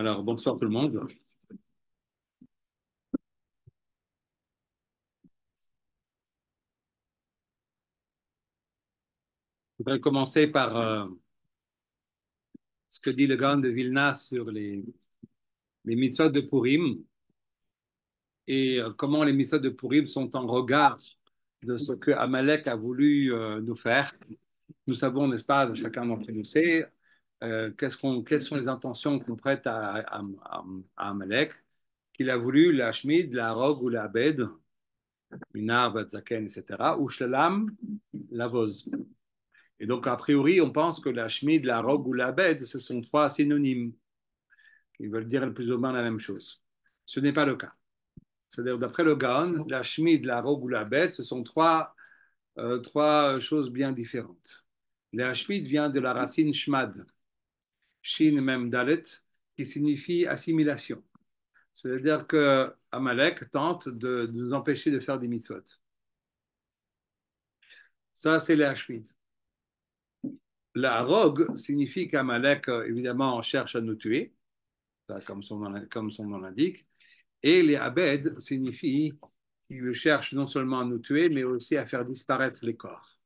Alors, bonsoir tout le monde. Je voudrais commencer par ce que dit le Gaon de Vilna sur les mitzvot de Purim et comment les mitzvot de Purim sont en regard de ce que Amalek a voulu nous faire. Nous savons, n'est-ce pas, chacun d'entre nous sait, quelles sont les intentions qu'on prête à Amalek, qu'il a voulu la Shmid, la Rogue ou la Abed, Minar, Vatzaken, etc., ou Shalam, la Voz. Et donc, a priori, on pense que la Shmid, la Rogue ou la Bed, ce sont trois synonymes qui veulent dire plus ou moins la même chose. Ce n'est pas le cas. C'est-à-dire, d'après le Gaon, la Shmid, la Rogue ou la Bed, ce sont trois choses bien différentes. La Shmid vient de la racine Shmad, Shin Mem Dalet, qui signifie assimilation. C'est-à-dire que Amalek tente de nous empêcher de faire des mitzvot. Ça, c'est la Shmid. La Rogue signifie qu'Amalek, évidemment, cherche à nous tuer, comme son nom l'indique. Et les Abed signifient qu'ils cherchent non seulement à nous tuer, mais aussi à faire disparaître les corps,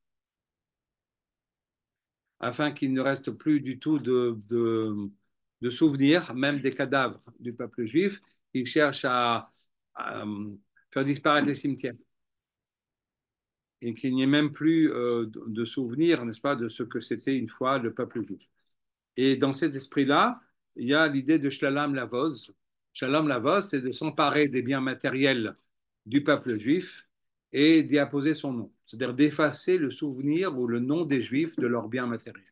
afin qu'il ne reste plus du tout de souvenirs, même des cadavres du peuple juif. Ils cherchent à faire disparaître les cimetières. Et qu'il n'y ait même plus de souvenirs, n'est-ce pas, de ce que c'était une fois le peuple juif. Et dans cet esprit-là, il y a l'idée de Shlalam Lavoz. Shalom Lavoz, c'est de s'emparer des biens matériels du peuple juif et d'y apposer son nom. C'est-à-dire d'effacer le souvenir ou le nom des juifs de leurs biens matériels.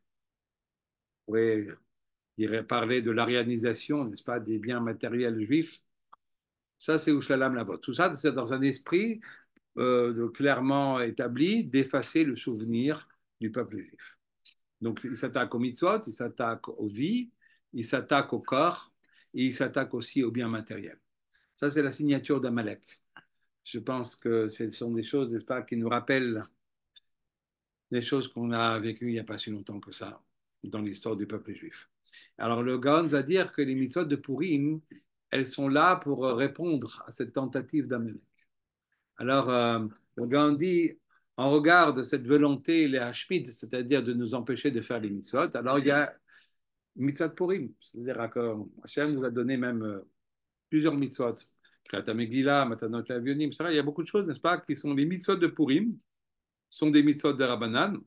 On pourrait parler de l'arianisation, n'est-ce pas, des biens matériels juifs. Ça, c'est Shalom Lavoz. Tout ça, c'est dans un esprit clairement établi d'effacer le souvenir du peuple juif. Donc, il s'attaque aux mitzvot, il s'attaque aux vies, il s'attaque au corps, et il s'attaque aussi aux biens matériels. Ça, c'est la signature d'Amalek. Je pense que ce sont des choses, n'est-ce pas, qui nous rappellent des choses qu'on a vécues il n'y a pas si longtemps que ça dans l'histoire du peuple juif. Alors, le Gaon va dire que les mitzvot de Purim, elles sont là pour répondre à cette tentative d'Amalek. Alors, le Gaon dit, en regard de cette volonté, les Hashmid, c'est-à-dire de nous empêcher de faire les mitzvot, alors il y a mitzvot Purim, c'est-à-dire que Hachem nous a donné même plusieurs mitzvot. Kriyat Megillah, Matanot Lavionim, etc. Il y a beaucoup de choses, n'est-ce pas, qui sont les mitzvot de Purim, sont des mitzvot de Rabbanan,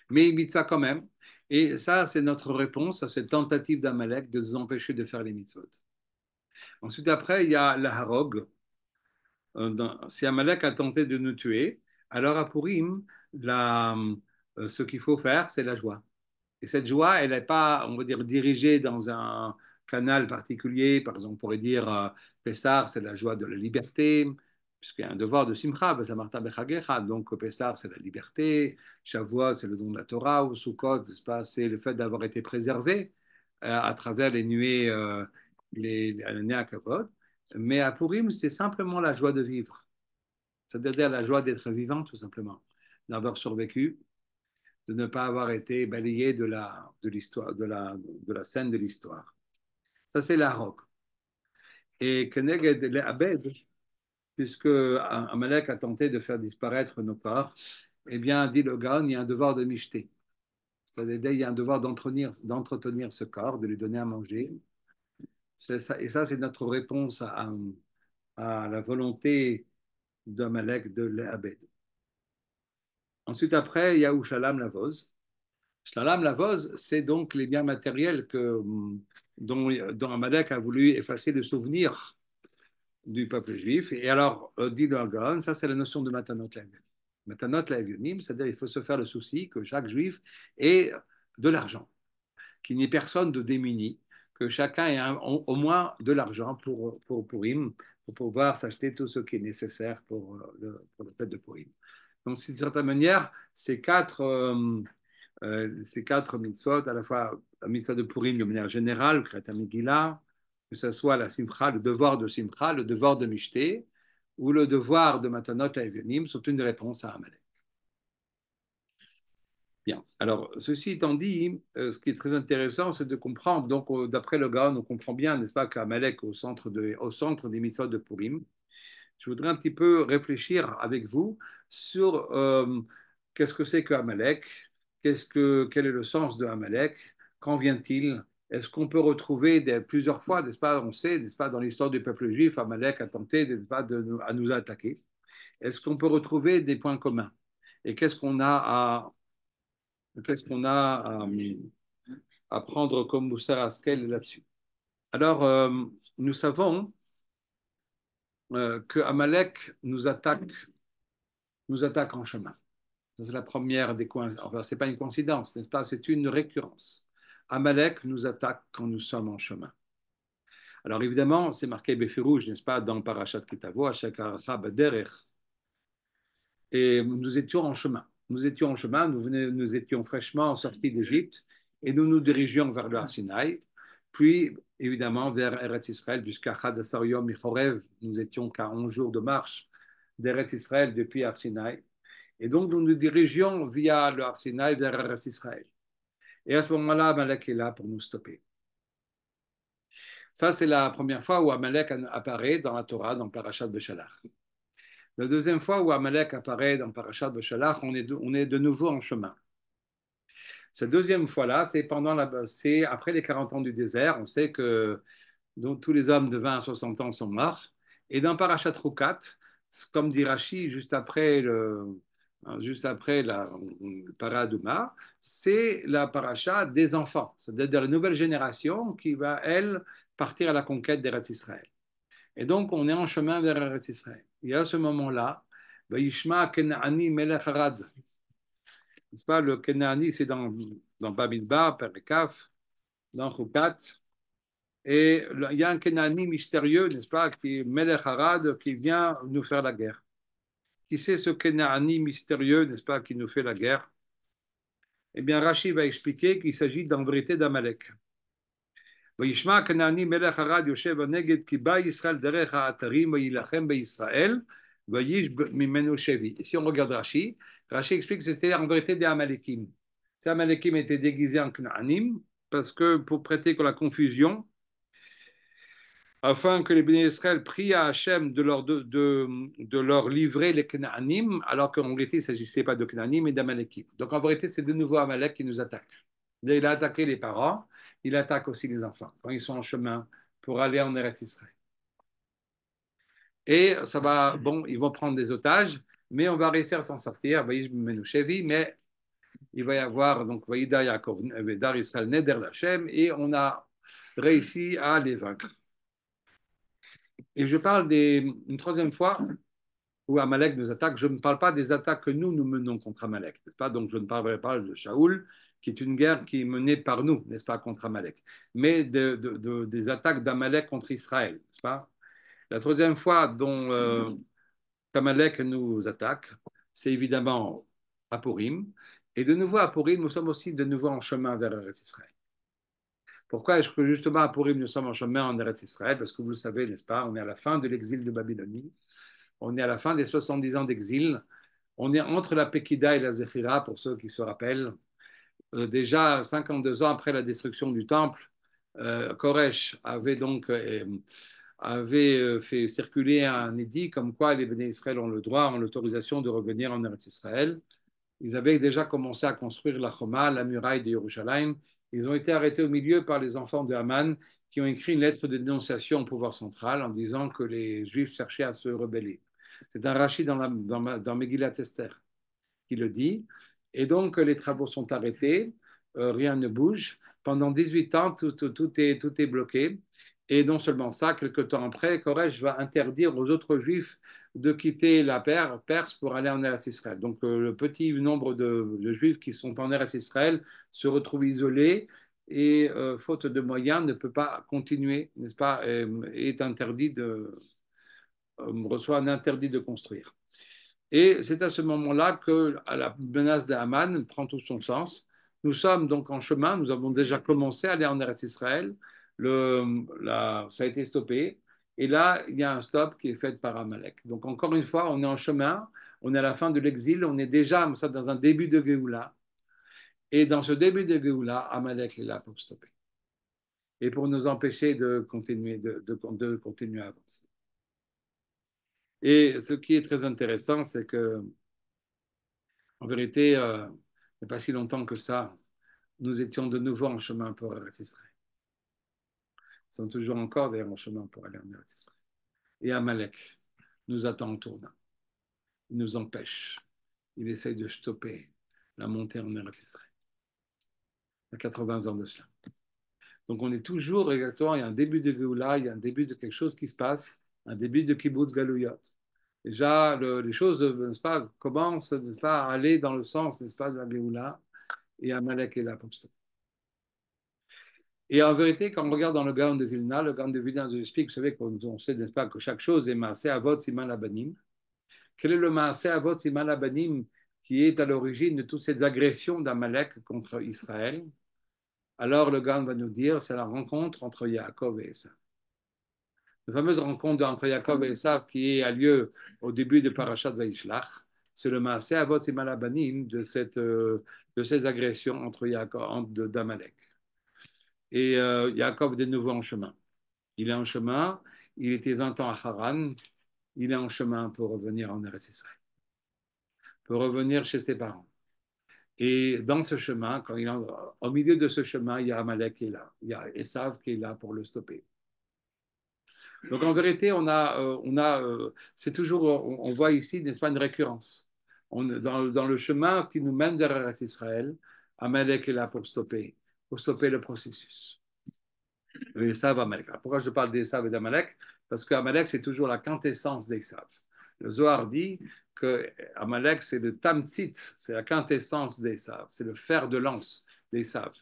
mais mitzvah quand même. Et ça, c'est notre réponse à cette tentative d'Amalek de nous empêcher de faire les mitzvot. Ensuite, après, il y a la Harog. Si Amalek a tenté de nous tuer, alors à Purim, ce qu'il faut faire, c'est la joie. Et cette joie, elle n'est pas, on va dire, dirigée dans un canal particulier. Par exemple, on pourrait dire Pessar, c'est la joie de la liberté, puisqu'il y a un devoir de Simcha, donc Pessar, c'est la liberté, Shavuot, c'est le don de la Torah, ou Sukkot, c'est le fait d'avoir été préservé à travers les nuées, les années à Kavod. Mais à Purim, c'est simplement la joie de vivre, c'est-à-dire la joie d'être vivant, tout simplement, d'avoir survécu, de ne pas avoir été balayé de l'histoire, de la scène de l'histoire. Ça, c'est la roque. Et Keneged le Abed, puisque Amalek a tenté de faire disparaître nos corps, eh bien, dit le Gaon, il y a un devoir de micheté. C'est-à-dire, il y a un devoir d'entretenir ce corps, de lui donner à manger. Et ça, c'est notre réponse à la volonté d'Amalek de l'Abed. Ensuite, après, il y a Ushalam Lavoz. Shalalam Lavoz, c'est donc les biens matériels dont Amalek a voulu effacer le souvenir du peuple juif. Et alors, dit le Gaon, ça c'est la notion de Matanot Laevionim. Matanot Laevionim, c'est-à-dire qu'il faut se faire le souci que chaque juif ait de l'argent, qu'il n'y ait personne de démuni, que chacun ait au moins de l'argent pour Purim, pour pouvoir s'acheter tout ce qui est nécessaire pour le fête de Purim. Donc, d'une certaine manière, ces quatre mitzvot, à la fois la mitzvah de Purim de manière générale, Kriyat Megillah, que ce soit la Simcha, le devoir de Simcha, le devoir de Mishté, ou le devoir de Matanot Laevionim, sont une réponse à Amalek. Bien. Alors, ceci étant dit, ce qui est très intéressant, c'est de comprendre, donc, d'après le Gaon, on comprend bien, n'est-ce pas, qu'Amalek au centre des mitzvot de Purim. Je voudrais un petit peu réfléchir avec vous sur qu'est-ce que c'est que Amalek, quel est le sens de Amalek, quand vient-il, est-ce qu'on peut retrouver plusieurs fois, n'est-ce pas, on sait, n'est-ce pas, dans l'histoire du peuple juif, Amalek a tenté, n'est-ce pas, à nous attaquer. Est-ce qu'on peut retrouver des points communs? Et qu'est-ce qu'on a à prendre comme Moussar Askel là-dessus? Alors, nous savons que Amalek nous attaque en chemin. C'est la première des coïncidences. Enfin, ce n'est pas une coïncidence, n'est-ce pas? C'est une récurrence. Amalek nous attaque quand nous sommes en chemin. Alors évidemment, c'est marqué Befirouj, n'est-ce pas, dans Parashat Kitavo, à chaque Derech. Et nous étions en chemin. Nous étions en chemin, nous étions fraîchement sortis d'Égypte et nous nous dirigions vers le Har Sinaï, puis évidemment vers Eretz Israël, jusqu'à Chadassar Yom Michorev. Nous étions qu'à 11 jours de marche d'Eretz Israël depuis Har Sinaï. Et donc nous nous dirigions via le Har Sinaï vers Eretz Israël. Et à ce moment-là, Amalek est là pour nous stopper. Ça, c'est la première fois où Amalek apparaît dans la Torah, dans Parashat Beshalach. La deuxième fois où Amalek apparaît dans Parashat Beshalach, on est de nouveau en chemin. Cette deuxième fois-là, c'est après les 40 ans du désert. On sait que donc, tous les hommes de 20 à 60 ans sont morts. Et dans Parashat Rukat, comme dit Rashi, juste après la Paradouma, c'est la paracha des enfants, c'est-à-dire la nouvelle génération qui va, elle, partir à la conquête d'Eretz Israël. Et donc, on est en chemin vers Eretz Israël. Et à ce moment-là, Yishma Kenani Melech Harad. N'est-ce pas? Le Kenani, c'est dans Bamidbar, Perikaf, dans Chukat. Et il y a un Kenani mystérieux, n'est-ce pas, qui est Melech Harad, qui vient nous faire la guerre. Qui c'est ce Kenani mystérieux, n'est-ce pas, qui nous fait la guerre? Eh bien, Rashi va expliquer qu'il s'agit en vérité d'Amalek. וישמע כנעני מלך ערד יושב הנגד כי בא ישראל דרך האתרים וילחם בישראל ויש ממנו שבי. Si on regarde Rashi, Rashi explique que c'était en vérité des Amalekim. Ces Amalekim étaient déguisés en Knaanim parce que pour prêter que la confusion, afin que les bénis d'Israël prient à Hachem de leur livrer les Knaanim, alors qu'en vérité il ne s'agissait pas de Knaanim mais d'Amalekim. Donc en vérité c'est de nouveau Amalek qui nous attaque. Il a attaqué les parents, il attaque aussi les enfants quand ils sont en chemin pour aller en Eretz Israël. Et ça va, bon, ils vont prendre des otages, mais on va réussir à s'en sortir. Mais il va y avoir donc Vaïda Yaakov, Dar Israël Neder Lachem, et on a réussi à les vaincre. Et je parle une troisième fois où Amalek nous attaque. Je ne parle pas des attaques que nous menons contre Amalek, n'est-ce pas? Donc je ne parlerai pas de Shaoul, qui est une guerre qui est menée par nous, n'est-ce pas, contre Amalek, mais des attaques d'Amalek contre Israël, n'est-ce pas? La troisième fois dont Amalek nous attaque, c'est évidemment à Purim. Et de nouveau à Purim, nous sommes aussi de nouveau en chemin vers Eretz Israël. Pourquoi est-ce que justement à Purim, nous sommes en chemin en Eretz Israël? Parce que vous le savez, n'est-ce pas, on est à la fin de l'exil de Babylonie. On est à la fin des 70 ans d'exil. On est entre la Pekida et la Zéphira, pour ceux qui se rappellent. Déjà 52 ans après la destruction du temple, Koresh avait fait circuler un édit comme quoi les Béné Israël ont le droit, ont l'autorisation de revenir en Eretz Israël. Ils avaient déjà commencé à construire la Choma, la muraille de Yerushalayim. Ils ont été arrêtés au milieu par les enfants de Haman qui ont écrit une lettre de dénonciation au pouvoir central en disant que les Juifs cherchaient à se rebeller. C'est un Rashi dans Megillat Esther qui le dit. Et donc, les travaux sont arrêtés, rien ne bouge. Pendant 18 ans, tout est bloqué. Et non seulement ça, quelque temps après, Koresh va interdire aux autres juifs de quitter la Perse pour aller en Eretz Israël. Donc, le petit nombre de juifs qui sont en Eretz Israël se retrouvent isolés et, faute de moyens, ne peut pas continuer, n'est-ce pas, reçoit un interdit de construire. Et c'est à ce moment-là que la menace d'Aman prend tout son sens. Nous sommes donc en chemin, nous avons déjà commencé à aller en Eretz Israël, ça a été stoppé, et là, il y a un stop qui est fait par Amalek. Donc encore une fois, on est en chemin, on est à la fin de l'exil, on est déjà dans un début de Géoula. Et dans ce début de Géoula, Amalek est là pour stopper et pour nous empêcher de continuer, de continuer à avancer. Et ce qui est très intéressant, c'est que, en vérité, il n'y a pas si longtemps que ça, nous étions de nouveau en chemin pour Eretz Israël. Nous sommes toujours encore d'ailleurs en chemin pour aller en Eretz Israël. Et Amalek nous attend en tournant. Il nous empêche. Il essaye de stopper la montée en Eretz Israël. Il y a 80 ans de cela. Donc on est toujours exactement, il y a un début de Géoula, il y a un début de quelque chose qui se passe, un début de Kibbutz Galouyot. Déjà, les choses, n'est-ce pas, commencent, n'est-ce pas, à aller dans le sens, n'est-ce pas, de la Géoula, et Amalek est là pour stopper. Et en vérité, quand on regarde dans le Gaon de Vilna, le Gaon de Vilna nous explique, vous savez qu'on sait, n'est-ce pas, que chaque chose est Maaseh Avot Siman Labanim. Quel est le Maaseh Avot Siman Labanim qui est à l'origine de toutes ces agressions d'Amalek contre Israël? Alors le Gaon va nous dire, c'est la rencontre entre Yaakov et Esav. La fameuse rencontre entre Yaakov et Esav qui a lieu au début de Parashat Vaishlach, c'est le Maaseh Avot Siman Labanim de ces agressions entre Yaakov d'Amalek. Et Yaakov est de nouveau en chemin. Il est en chemin, il était 20 ans à Haran, il est en chemin pour revenir en Eretz Israël, pour revenir chez ses parents. Et dans ce chemin, au milieu de ce chemin, il y a Amalek qui est là, il y a Esav qui est là pour le stopper. Donc en vérité, c'est toujours, on voit ici, n'est-ce pas, une récurrence. Dans le chemin qui nous mène vers Eretz Israël, Amalek est là pour stopper le processus. Esav, Amalek. Pourquoi je parle d'Esav et d'Amalek? Parce qu'Amalek, c'est toujours la quintessence d'Esav. Le Zohar dit que Amalek, c'est le tamtzit, c'est la quintessence d'Esav, c'est le fer de lance d'Esav.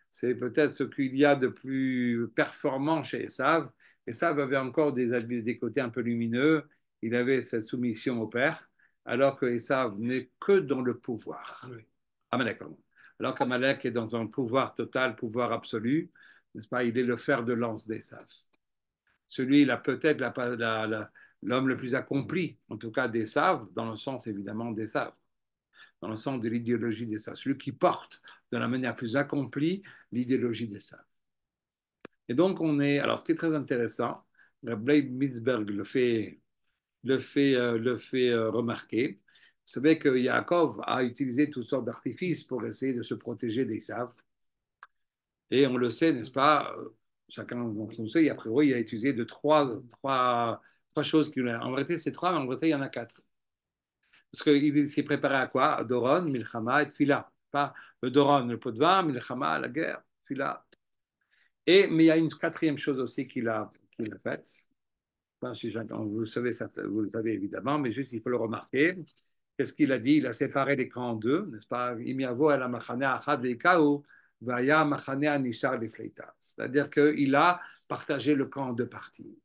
C'est peut-être ce qu'il y a de plus performant chez Esav. Esav avait encore des côtés un peu lumineux, il avait cette soumission au père, alors que Esav n'est que dans le pouvoir. Oui. Amalek, pardon. Alors qu'Amalek est dans un pouvoir total, pouvoir absolu, n'est-ce pas? Il est le fer de lance d'Esav. Celui, il a peut-être l'homme le plus accompli, en tout cas d'Esav, dans le sens évidemment d'Esav, dans le sens de l'idéologie d'Esav, celui qui porte de la manière plus accomplie l'idéologie d'Esav. Et donc alors ce qui est très intéressant, Rabbi Mitzberg le fait remarquer. Vous savez que Yaakov a utilisé toutes sortes d'artifices pour essayer de se protéger d'Esav. Et on le sait, n'est-ce pas? Chacun d'entre nous sait, a priori, il a utilisé trois choses. En vérité, c'est trois, mais en vérité, il y en a quatre. Parce qu'il s'est préparé à quoi? À Doron, Milchama et Tfila. Pas le Doron, le pot de vin, Milchama, la guerre, Tfila. Mais il y a une quatrième chose aussi qu'il a faite. Vous le savez, vous le savez évidemment, mais juste il faut le remarquer. Qu'est-ce qu'il a dit? Il a séparé les camps en deux, n'est-ce pas? C'est-à-dire qu'il a partagé le camp en deux parties.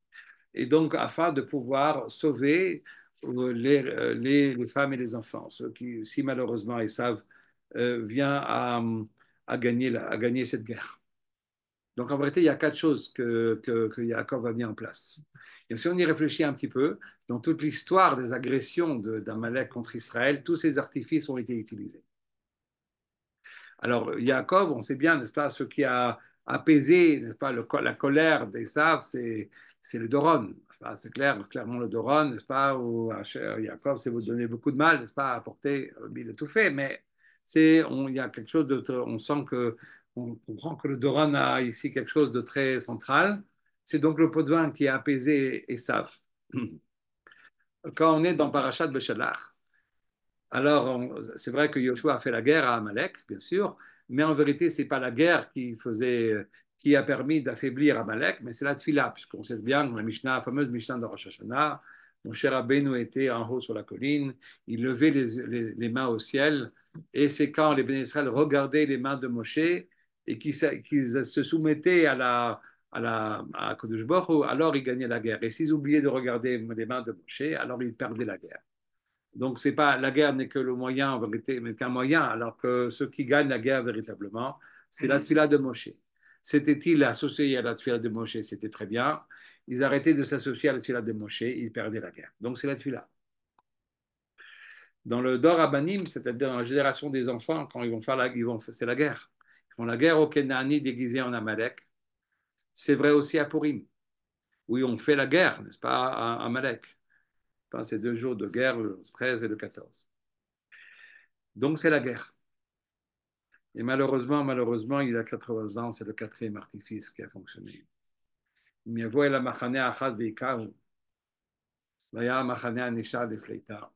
Et donc, afin de pouvoir sauver les femmes et les enfants, ceux qui, si malheureusement, ils savent, vient à gagner cette guerre. Donc, en vérité, il y a quatre choses que Yaakov a mis en place. Et si on y réfléchit un petit peu, dans toute l'histoire des agressions d'Amalek contre Israël, tous ces artifices ont été utilisés. Alors, Yaakov, on sait bien, n'est-ce pas, ce qui a apaisé, n'est-ce pas, la colère d'Esav, c'est le Doron. C'est clairement le Doron, n'est-ce pas, où Yaakov, c'est vous donner beaucoup de mal, n'est-ce pas, à apporter, il a tout fait, mais il y a quelque chose de, on sent que, on comprend que le Doron a ici quelque chose de très central. C'est donc le pot de vin qui a apaisé Esav. Quand on est dans Parashat Beshalach, alors, c'est vrai que Yoshua a fait la guerre à Amalek, bien sûr, mais en vérité, ce n'est pas la guerre qui a permis d'affaiblir Amalek, mais c'est la tfila, puisqu'on sait bien que la fameuse Mishnah de Rosh Hashanah, mon cher Rabbeinu était en haut sur la colline, il levait les mains au ciel, et c'est quand les Béné Israël regardaient les mains de Moshe et qu'ils se soumettaient à Kodesh Baruch Hu, alors ils gagnaient la guerre. Et s'ils oubliaient de regarder les mains de Moshe, alors ils perdaient la guerre. Donc, c'est pas, la guerre n'est que le moyen, en vérité, mais qu'un moyen, alors que ceux qui gagnent la guerre véritablement, c'est la tfila de Moshe. S'étaient-ils associés à la tfila de Moshe, c'était très bien. Ils arrêtaient de s'associer à la tfila de Moshe, ils perdaient la guerre. Donc, c'est la tfila. Dans le Dor Abanim, c'est-à-dire dans la génération des enfants, quand ils vont faire c'est la guerre. Ils font la guerre au Kenani déguisé en Amalek. C'est vrai aussi à Purim. Oui, on fait la guerre, n'est-ce pas, à Amalek. Enfin, c'est 2 jours de guerre, le 13 et le 14. Donc, c'est la guerre. Et malheureusement, il a 80 ans, c'est le 4e artifice qui a fonctionné. Miavoy la machane achad veikaou, vaya machane anisha de fleita.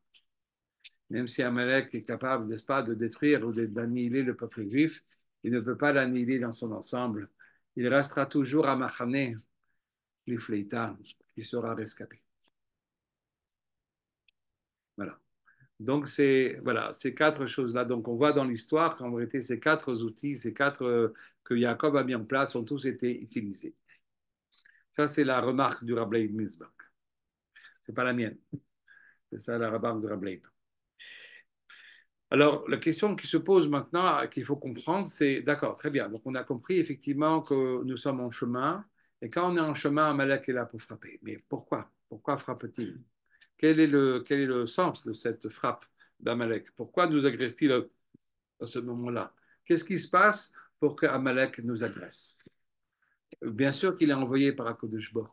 Même si Amalek est capable, n'est-ce pas, de détruire ou d'annihiler le peuple juif, il ne peut pas l'annihiler dans son ensemble. Il restera toujours à machane, les fleita, qui sera rescapé. Voilà. Donc, c'est voilà, ces 4 choses-là. Donc, on voit dans l'histoire qu'en vérité, ces 4 outils, ces 4 que Jacob a mis en place, ont tous été utilisés. Ça, c'est la remarque du Rabbi Mizbach. Ce n'est pas la mienne. C'est ça la remarque du Rabbi. Alors, la question qui se pose maintenant, qu'il faut comprendre, c'est, d'accord, très bien. Donc, on a compris effectivement que nous sommes en chemin. Et quand on est en chemin, Amalek est là pour frapper. Mais pourquoi? Pourquoi frappe-t-il? Quel est le sens de cette frappe d'Amalek? Pourquoi nous agresse-t-il à ce moment-là? Qu'est-ce qui se passe pour que Amalek nous agresse? Bien sûr qu'il est envoyé par Akadosh Baruch.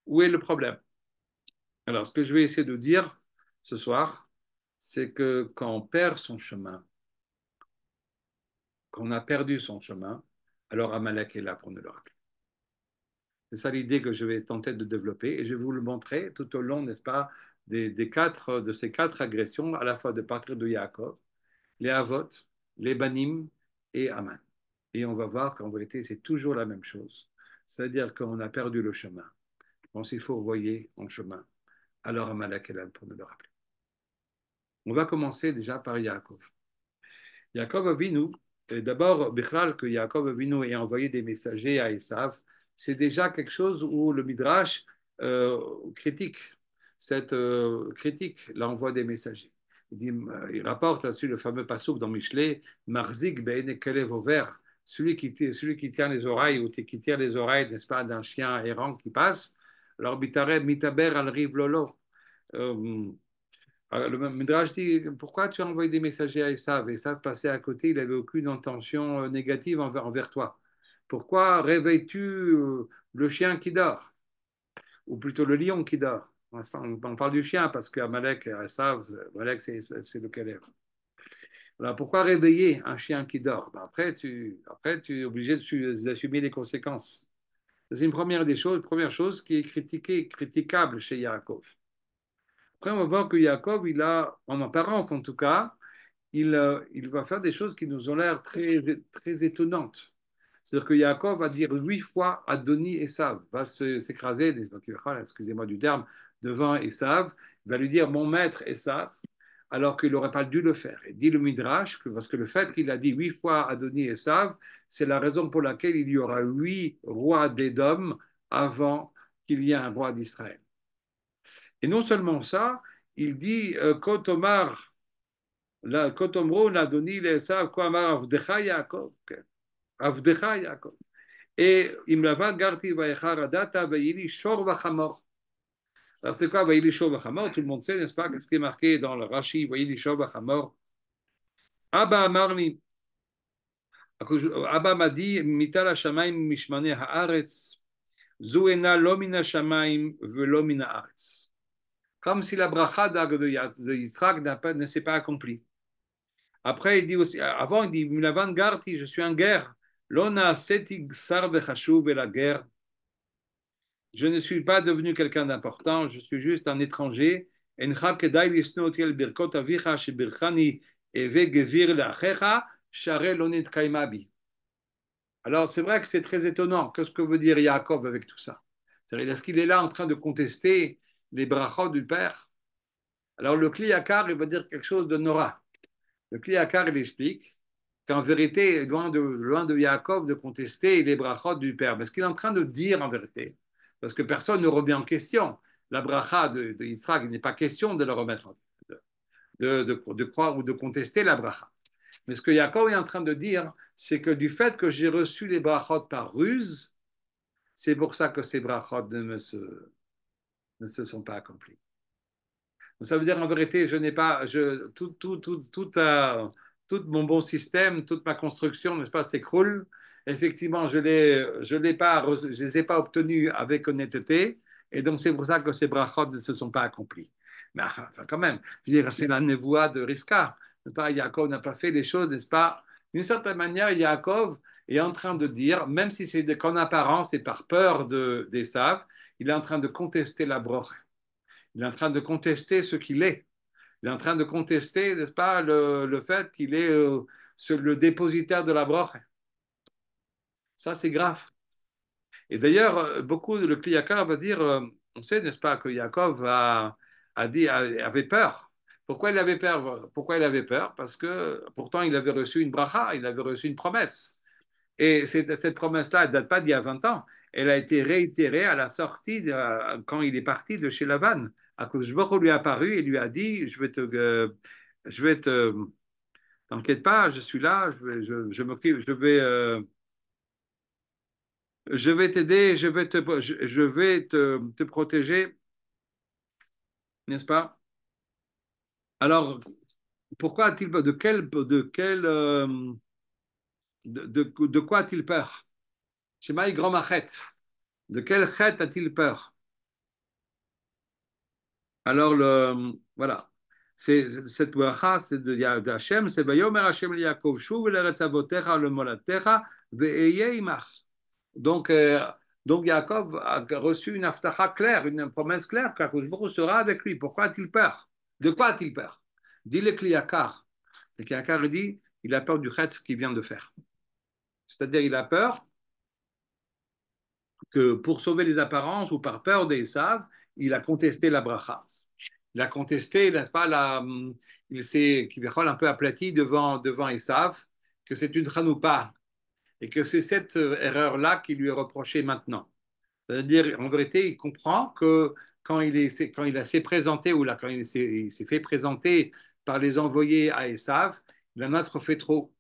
Où est le problème? Alors, ce que je vais essayer de dire ce soir, c'est que quand on perd son chemin, quand on a perdu son chemin, alors Amalek est là pour nous le rappeler. C'est ça l'idée que je vais tenter de développer et je vais vous le montrer tout au long, n'est-ce pas, de ces 4 agressions, à la fois de partir de Yaakov, les Havot, les Banim et Aman. Et on va voir qu'en vérité, c'est toujours la même chose. C'est-à-dire qu'on a perdu le chemin. On s'il faut envoyer en chemin. Alors Amalek est là pour nous le rappeler. On va commencer déjà par Yaakov. Yaakov Avinu, d'abord, Bichlal, que Yaakov Avinu ait envoyé des messagers à Esav, c'est déjà quelque chose où le Midrash critique critique l'envoi des messagers. Il rapporte là-dessus le fameux passouk dans Michelet, Marzik be'ene kelev over, celui qui tient les oreilles ou qui tient les oreilles, n'est-ce pas, d'un chien errant qui passe. Alors, mitaber al riv lolo. Alors, le Midrash dit, pourquoi tu as envoyé des messagers à Esav? Esav passait à côté, il n'avait aucune intention négative envers toi. Pourquoi réveilles-tu le chien qui dort? Ou plutôt le lion qui dort? On parle du chien parce qu'Amalek et Esav, Amalek c'est le Caleb. Alors, pourquoi réveiller un chien qui dort? Ben après, tu es obligé d'assumer les conséquences. C'est une première chose qui est critiquable chez Yaakov. Après, on va voir que Yaakov, il a, en apparence en tout cas, il va faire des choses qui nous ont l'air très étonnantes. C'est-à-dire que Yaakov va dire 8 fois Adoni Esav, va s'écraser, excusez-moi du terme, devant Esav, il va lui dire mon maître Esav, alors qu'il n'aurait pas dû le faire. Et dit le Midrash, parce que le fait qu'il a dit 8 fois Adoni Esav, c'est la raison pour laquelle il y aura 8 rois d'Édom avant qu'il y ait un roi d'Israël. Et non seulement ça, il dit Kotomar, Kotomro n'a donné les sav Koamar Avdecha Yaakov. Avdecha Yaakov. Et Imlava Garti Vaecharadata Veili Shor Vachamor. Alors c'est quoi Veili Shor Vachamor? Tout le monde sait, n'est-ce pas? Qu'est-ce qui est marqué dans le Rashi Veili Shor Vachamor? Abba Amarni. Abba m'a dit Mitala Shamaim Mishmane Haaretz. Zuena Lomina Shamaim Velomina Haaretz. Comme si la bracha de Yitzhak ne s'est pas accomplie. Après, il dit aussi, avant, il dit, Minavan Garti, je suis en guerre. Lona setig sar vechashuv et la guerre. Je ne suis pas devenu quelqu'un d'important, je suis juste un étranger. Encha kedai lisnot el birkot avicha shebirchani eve gevir leachecha share lonit kaimabi. Alors, c'est vrai que c'est très étonnant. Qu'est-ce que veut dire Yaakov avec tout ça? Est-ce qu'il est là en train de contester les brachot du père? Alors, le Kliyakar, il va dire quelque chose de Nora. Le Kliyakar, il explique qu'en vérité, loin de Yaakov de contester les brachot du père. Mais ce qu'il est en train de dire en vérité, parce que personne ne remet en question la bracha de Yitzhak, il n'est pas question de le remettre, de croire ou de contester la bracha. Mais ce que Yaakov est en train de dire, c'est que du fait que j'ai reçu les brachot par ruse, c'est pour ça que ces brachot ne se sont pas accomplis. Ça veut dire en vérité, je n'ai pas, tout mon bon système, toute ma construction, n'est-ce pas, s'écroule. Effectivement, je les ai pas obtenus avec honnêteté, et donc c'est pour ça que ces brachot ne se sont pas accomplis. Mais enfin, quand même, je veux dire, c'est la névoie de Rivka, n'est-ce pas? Yaakov n'a pas fait les choses, n'est-ce pas? D'une certaine manière, Yaakov est en train de dire, même si c'est qu'en apparence et par peur d'Esav, il est en train de contester la broche. Il est en train de contester ce qu'il est. Il est en train de contester, n'est-ce pas, le fait qu'il est le dépositaire de la broche. Ça, c'est grave. Et d'ailleurs, beaucoup, le Kliyakar va dire, on sait, n'est-ce pas, que Yaakov avait peur. Pourquoi il avait peur? Pourquoi il avait peur? Parce que pourtant, il avait reçu une bracha, il avait reçu une promesse. Et cette promesse-là, elle ne date pas d'il y a 20 ans. Elle a été réitérée à la sortie, quand il est parti de chez Lavan. À cause de lui est apparu et lui a dit, je vais te, t'inquiète pas, je suis là, je m'occupe, je vais t'aider, je vais te protéger, n'est-ce pas? Alors, pourquoi a-t-il peur? De quoi a-t-il peur? Shemaï grand machet. De quel chet a-t-il peur? Alors, voilà. Cette bracha, c'est d'Hachem, c'est Vayomer Hachem li Yaakov, Shuv l'eretz avotecha le molatecha, ve'eye imach. Donc, donc Yaakov a reçu une aftacha claire, une promesse claire, qu'Akadosh Baruch Hu sera avec lui. Pourquoi a-t-il peur? De quoi a-t-il peur? Dis-le Kliyakar. Et Kliyakar dit, il a peur du chet qu'il vient de faire. C'est-à-dire, il a peur que pour sauver les apparences ou par peur d'Esav, il a contesté la bracha. Il a contesté, n'est-ce pas, il s'est un peu aplati devant Esav, que c'est une chanoupa, et que c'est cette erreur-là qui lui est reprochée maintenant. C'est-à-dire, en vérité, il comprend que quand il s'est présenté, ou là, quand il s'est fait présenter par les envoyés à Esav, il en a trop fait trop.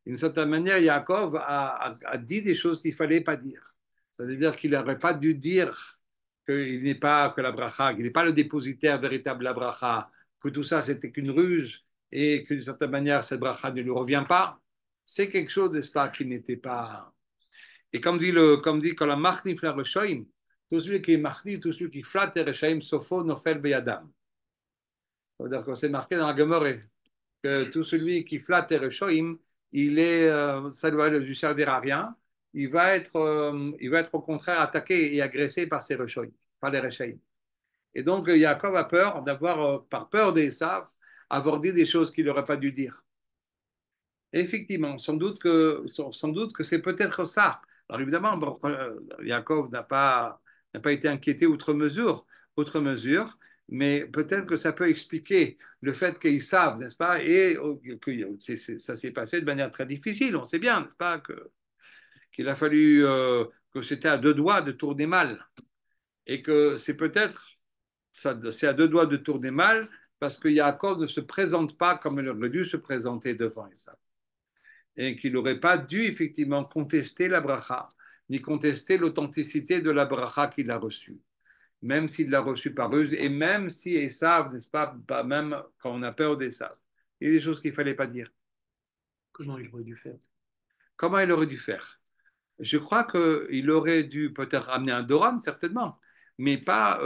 D'une certaine manière, Yaakov a dit des choses qu'il ne fallait pas dire. C'est-à-dire qu'il n'aurait pas dû dire qu'il n'est pas que la bracha, qu'il n'est pas le dépositaire véritable de la bracha, que tout ça c'était qu'une ruse et que d'une certaine manière cette bracha ne lui revient pas. C'est quelque chose, n'est-ce pas, qui n'était pas. Et comme dit quand la machnif la reshaim, tout celui qui est machni, tout celui qui flatte les reshaim, sofo nofel beyadam. C'est-à-dire que c'est marqué dans la Gemara que tout celui qui flatte les reshaim, ça ne doit lui servir à rien. Il va être au contraire attaqué et agressé par ses reshaim, par les reshaim. Et donc, Yaakov a peur d'avoir, par peur d'Esav, avoir dit des choses qu'il n'aurait pas dû dire. Et effectivement, sans doute que c'est peut-être ça. Alors évidemment, bon, Yaakov n'a pas été inquiété outre mesure, mais peut-être que ça peut expliquer le fait qu'ils savent, n'est-ce pas, et que ça s'est passé de manière très difficile. On sait bien, n'est-ce pas, qu'il a fallu, que c'était à deux doigts de tourner mal, et que c'est peut-être c'est à deux doigts de tourner mal parce que Yaakov ne se présente pas comme il aurait dû se présenter devant Esav. Et qu'il n'aurait pas dû effectivement contester la bracha, ni contester l'authenticité de la bracha qu'il a reçue, même s'il l'a reçue par ruse, et même si Esav, n'est-ce pas, même quand on a peur d'Esav. Il y a des choses qu'il ne fallait pas dire. Comment il aurait dû faire? Comment il aurait dû faire? Je crois qu'il aurait dû peut-être amener un Doran, certainement, mais pas,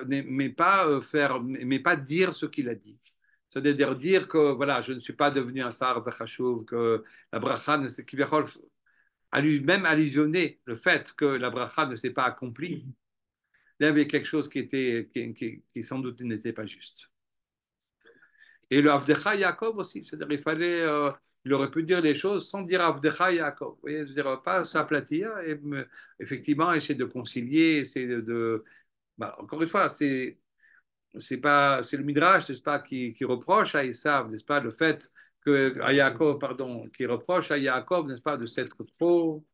mais pas dire ce qu'il a dit. C'est-à-dire dire que voilà, je ne suis pas devenu un sar v'chashuv, que la bracha ne s'est même allusionné le fait que la bracha ne s'est pas accomplie. Il y avait quelque chose qui sans doute n'était pas juste. Et le Avdecha Yaakov aussi, c'est-à-dire il aurait pu dire les choses sans dire Avdecha Yaakov. Vous voyez, c'est-à-dire pas s'aplatir et effectivement essayer de concilier, essayer bah, encore une fois, c'est le Midrash, n'est-ce pas, qui reproche à Esav, n'est-ce pas, le fait à Yaakov, pardon, qui reproche à Yaakov, n'est-ce pas, de s'être trop,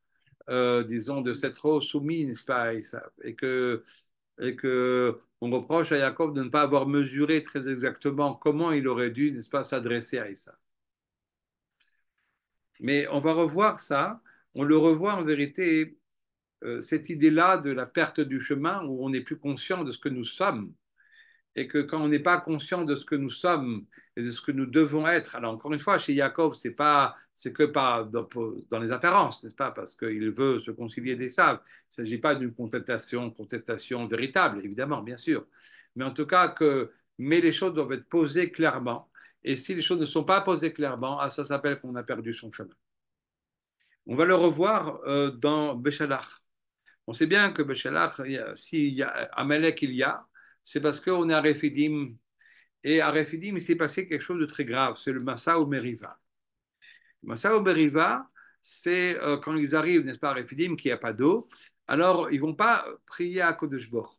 disons, de s'être trop soumis, n'est-ce pas, à Esav, et que on reproche à Yaakov de ne pas avoir mesuré très exactement comment il aurait dû, n'est-ce pas, s'adresser à Esav. Mais on va revoir ça, on le revoit en vérité, cette idée-là de la perte du chemin où on n'est plus conscient de ce que nous sommes et que quand on n'est pas conscient de ce que nous sommes et de ce que nous devons être, alors encore une fois, chez Yaakov, c'est que pas dans les apparences, n'est-ce pas? Parce qu'il veut se concilier des sables. Il ne s'agit pas d'une contestation véritable, évidemment, bien sûr. Mais en tout cas, mais les choses doivent être posées clairement. Et si les choses ne sont pas posées clairement, ça s'appelle qu'on a perdu son chemin. On va le revoir dans Béchalach. On sait bien que Béchalach, s'il y a Amalek, c'est parce qu'on est à Rephidim. Et à Rephidim, il s'est passé quelque chose de très grave. C'est le Massa ou Meriva. Le Massa ou Meriva, c'est quand ils arrivent, n'est-ce pas, à Rephidim, qu'il n'y a pas d'eau. Alors, ils ne vont pas prier à Kodesh Baruch.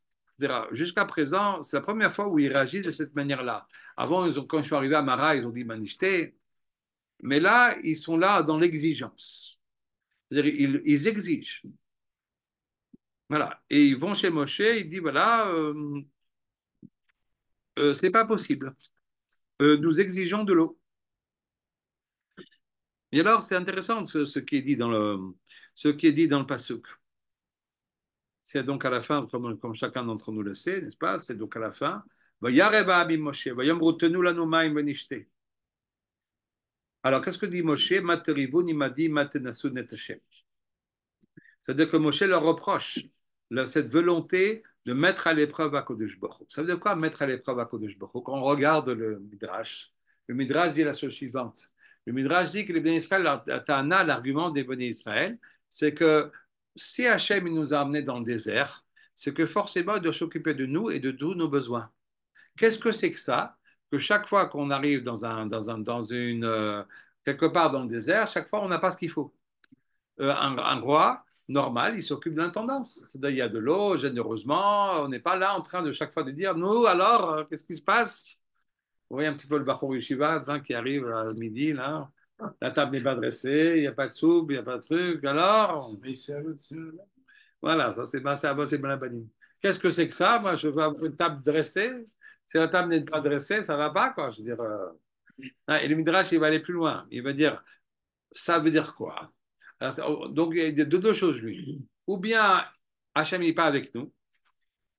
Jusqu'à présent, c'est la première fois où ils réagissent de cette manière-là. Avant, quand ils sont arrivés à Mara, ils ont dit Manishté. Mais là, ils sont là dans l'exigence. C'est-à-dire, ils exigent. Voilà. Et ils vont chez Moshe, ils disent voilà, c'est pas possible. Nous exigeons de l'eau. Et alors, c'est intéressant ce qui est dit dans le pasuk. C'est donc à la fin, comme chacun d'entre nous le sait, n'est-ce pas? C'est donc à la fin. Alors, qu'est-ce que dit Moshe? C'est-à-dire que Moshe leur reproche cette volonté de mettre à l'épreuve à Kodesh Baruch Hu. Ça veut dire quoi mettre à l'épreuve à Kodesh Baruch Hu? Quand on regarde le Midrash dit la chose suivante. Le Midrash dit que les Béné Israël, l'argument des Béné Israël, c'est que si Hachem nous a amenés dans le désert, c'est que forcément il doit s'occuper de nous et de tous nos besoins. Qu'est-ce que c'est que ça? Que chaque fois qu'on arrive quelque part dans le désert, chaque fois on n'a pas ce qu'il faut. Un roi normal, il s'occupe de l'intendance. C'est-à-dire, il y a de l'eau, généreusement. On n'est pas là en train de chaque fois de dire, nous, alors, qu'est-ce qui se passe? Vous voyez un petit peu le Bachour Yeshiva qui arrive à midi, là. La table n'est pas dressée, il n'y a pas de soupe, il n'y a pas de truc. Alors, voilà, ça c'est Balabadim. Qu'est-ce que c'est que ça? Moi, je veux avoir une table dressée. Si la table n'est pas dressée, ça ne va pas, quoi. Je veux dire, Et le Midrash, il va aller plus loin. Il va dire, ça veut dire quoi? Alors, donc, il y a deux choses, lui. Ou bien Hachem n'est pas avec nous,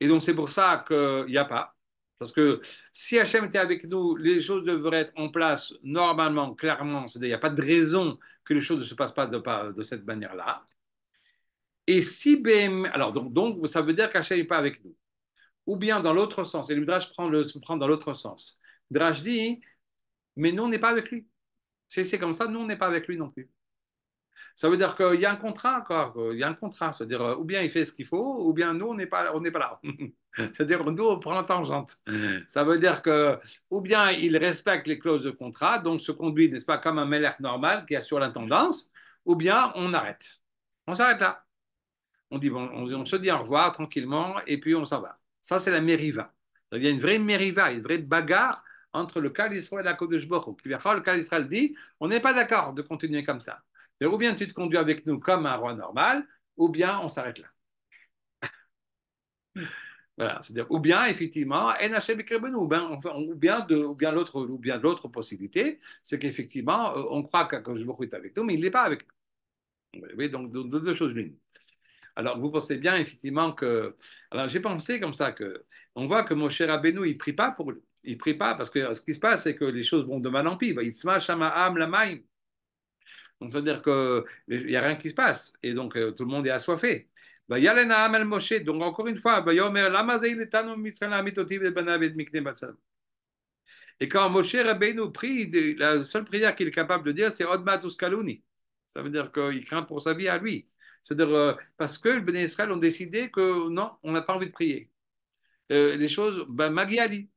et donc c'est pour ça qu'il n'y a pas. Parce que si Hachem était avec nous, les choses devraient être en place normalement, clairement. C'est-à-dire, il n'y a pas de raison que les choses ne se passent pas de cette manière-là. Et si alors donc, ça veut dire qu'Hachem n'est pas avec nous. Ou bien dans l'autre sens, et le Midrash prend dans l'autre sens. Le Midrash dit, mais nous, on n'est pas avec lui. C'est comme ça, nous, on n'est pas avec lui non plus. Ça veut dire qu'il y a un contrat, quoi. Il y a un contrat. C'est-à-dire, ou bien il fait ce qu'il faut, ou bien nous, on n'est pas là. C'est-à-dire, nous, on prend la tangente. Ça veut dire que, ou bien il respecte les clauses de contrat, donc se conduit, n'est-ce pas, comme un melech normal qui assure l'intendance, ou bien on arrête. On s'arrête là. On dit, bon, on se dit au revoir tranquillement, et puis on s'en va. Ça, c'est la mériva. Il y a une vraie mériva, une vraie bagarre entre le Kal Israël et la Kodesh Baruch Hu. Le Kal Israël dit, on n'est pas d'accord de continuer comme ça. Ou bien tu te conduis avec nous comme un roi normal, ou bien on s'arrête là. Voilà, c'est-à-dire, ou bien effectivement, ou bien l'autre possibilité, c'est qu'effectivement, on croit qu'Akadosh Baruch Hu est avec nous, mais il n'est pas avec nous. Oui, donc deux choses l'une. Alors vous pensez bien effectivement que, alors j'ai pensé comme ça que, on voit que Moshe Rabbeinu il prie pas pour lui, il prie pas parce que ce qui se passe c'est que les choses vont de mal en pis. Donc, c'est-à-dire qu'il n'y a rien qui se passe. Et donc, tout le monde est assoiffé. Donc, encore une fois, et quand Moshe Rabbeinu prie, la seule prière qu'il est capable de dire, c'est Odmat Uskaluni. Ça veut dire qu'il craint pour sa vie à lui. C'est-à-dire parce que les Béné Israël ont décidé que non, on n'a pas envie de prier. Les choses, Magiali,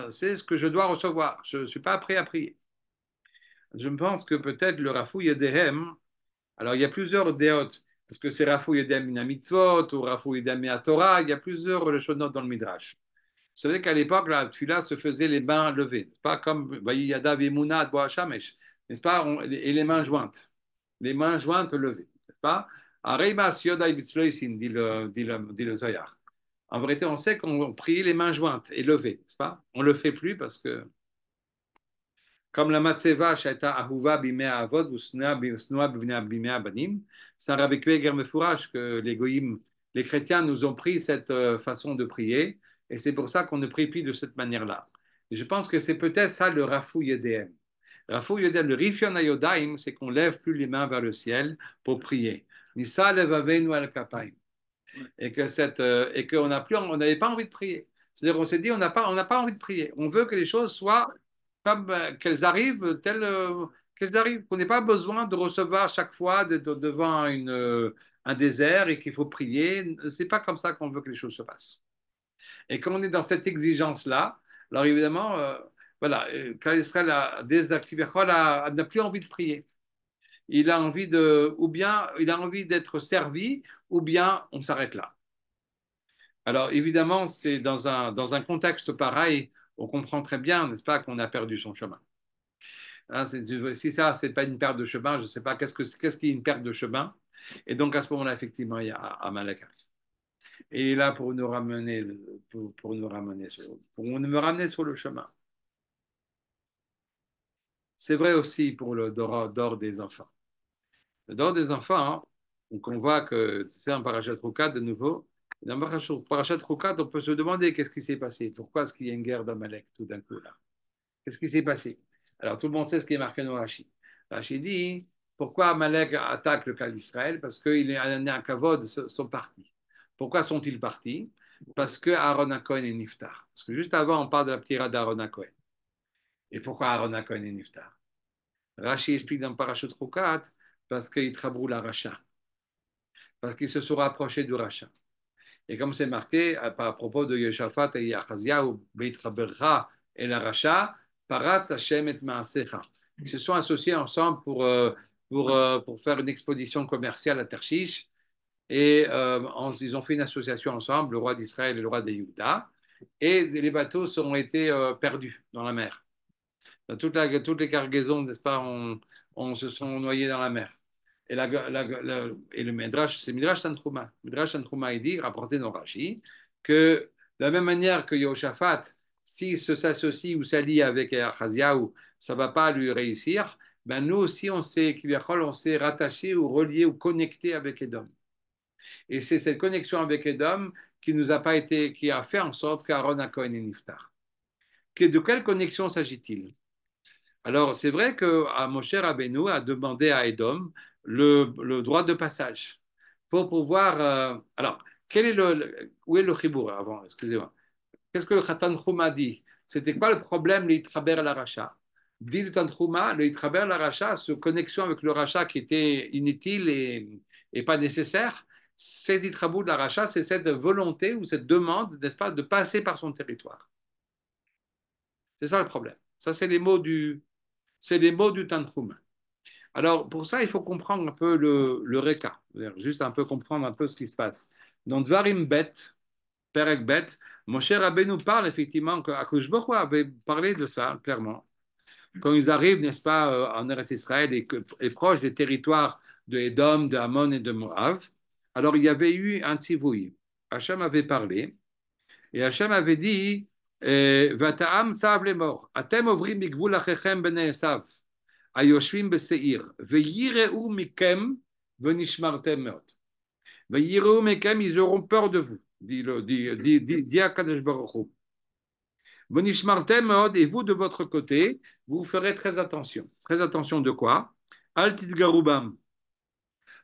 c'est ce que je dois recevoir. Je ne suis pas prêt à prier. Je pense que peut-être le Rafou Yedehem, alors il y a plusieurs déotes, parce que c'est Rafou Yedem mina mitzvot ou Rafou Yedem mina Torah, il y a plusieurs notes dans le Midrash. Vous savez qu'à l'époque, la tefila se faisait les mains levées, pas comme Yadav Emuna Boachamesh, n'est-ce pas, et les mains jointes. Les mains jointes levées, n'est-ce pas? Areimas Yodai Bitzloisin, dit le Zohar. En vérité, on sait qu'on prie les mains jointes et levées, n'est-ce pas? On ne le fait plus parce que comme la matzeva shaita ahuva bimei avod ou snua bimei abanim, c'est un Rabbi Kweger Mefourash que les chrétiens nous ont pris cette façon de prier Et c'est pour ça qu'on ne prie plus de cette manière-là. Et je pense que c'est peut-être ça le Rafou Yedem. Rafou Yedem, le Rifyon Ayodaim, c'est qu'on lève plus les mains vers le ciel pour prier. Nisa levavenu al kapayim. Et que et qu'on n'avait pas envie de prier. C'est-à-dire, on s'est dit, on n'a pas envie de prier. On veut que les choses soient comme qu'elles arrivent, telles qu'elles arrivent. Qu'on n'ait pas besoin de recevoir chaque fois devant un désert et qu'il faut prier. C'est pas comme ça qu'on veut que les choses se passent. Et quand on est dans cette exigence-là, alors évidemment, voilà, quand Israël a désactivé, n'a plus envie de prier. Il a envie ou bien il a envie d'être servi, ou bien on s'arrête là. Alors évidemment, c'est dans un contexte pareil, on comprend très bien, n'est-ce pas, qu'on a perdu son chemin. Hein, si ça, c'est pas une perte de chemin, je ne sais pas qu'est-ce qui est une perte de chemin. Et donc à ce moment-là, effectivement, il y a Amalek. Et il est là pour nous ramener, pour nous ramener pour me ramener sur le chemin. C'est vrai aussi pour le d'or des enfants. Le d'or des enfants, hein, donc on voit que c'est un parachat Roukat de nouveau. Dans parachat Roukat, on peut se demander qu'est-ce qui s'est passé. Pourquoi est-ce qu'il y a une guerre d'Amalek tout d'un coup là? Qu'est-ce qui s'est passé? Alors tout le monde sait ce qui est marqué dans Rashi. Rashi dit pourquoi Amalek attaque le cas d'Israël? Parce qu'il est un kavod sont partis. Pourquoi sont-ils partis? Parce que Aaron HaKohen est niftar. Parce que juste avant, on parle de la ptira d'Aaron HaKohen. Et pourquoi Aaron HaKohen est niftar? Rashi explique dans Parashut Rukat parce qu'il trabrou la racha. Parce qu'ils se sont rapprochés du rachat. Et comme c'est marqué à propos de Yeshaphat et Yachaziahu, Beitraberra et la racha, Paratz Hashem et Maasecha. Ils se sont associés ensemble pour faire une expédition commerciale à Tarshish. Et ils ont fait une association ensemble, le roi d'Israël et le roi de Yehuda. Et les bateaux ont été perdus dans la mer. Toutes les cargaisons, n'est-ce pas, se sont noyées dans la mer. Et le Midrash, c'est Midrash Tantruma. Midrash Tantruma, il dit, rapporté dans Rashi, que de la même manière que Yehoshaphat, s'il s'associe ou s'allie avec Achaziahu, ça ne va pas lui réussir, ben nous aussi, on s'est rattaché ou relié ou connecté avec Edom. Et c'est cette connexion avec Edom qui a fait en sorte qu'Aaron a Cohen et Niftar. De quelle connexion s'agit-il? Alors, c'est vrai que Moshe Rabbeinu a demandé à Edom le droit de passage pour pouvoir. Alors, où est le chibour avant? Excusez-moi. Qu'est-ce que le Khatan Chouma dit? C'était quoi le problème, l'Itraber la Racha? Dit le Tanchouma, l'Itraber la Racha, cette connexion avec le Racha qui était inutile et pas nécessaire, c'est l'Itrabou de la Racha, c'est cette volonté ou cette demande, n'est-ce pas, de passer par son territoire. C'est ça le problème. Ça, c'est les mots du Tanchouma. Alors, pour ça, il faut comprendre un peu le Reka, juste un peu comprendre un peu ce qui se passe. Dans Dvarim Bet, Perek Bet, Moshe Rabbeinu parle effectivement qu'Akadosh Baruch Hu avait parlé de ça, clairement. Quand ils arrivent, n'est-ce pas, en Eretz Israël et proche des territoires de Édom, de Ammon et de Moab, alors il y avait eu un tzivouï. Hachem avait parlé et Hachem avait dit Vata'am tzav lemor, atem ovrim migvul achechem bnei Esav, היושבים בשעיר, ויראו מכם ונשמרתם מאוד. ויראו מכם, ils auront peur de vous, dit Akadosh Baruch Hu. ונשמרתם מאוד, et vous de votre côté, vous ferez très attention. Très attention de quoi? Al titgaru bam.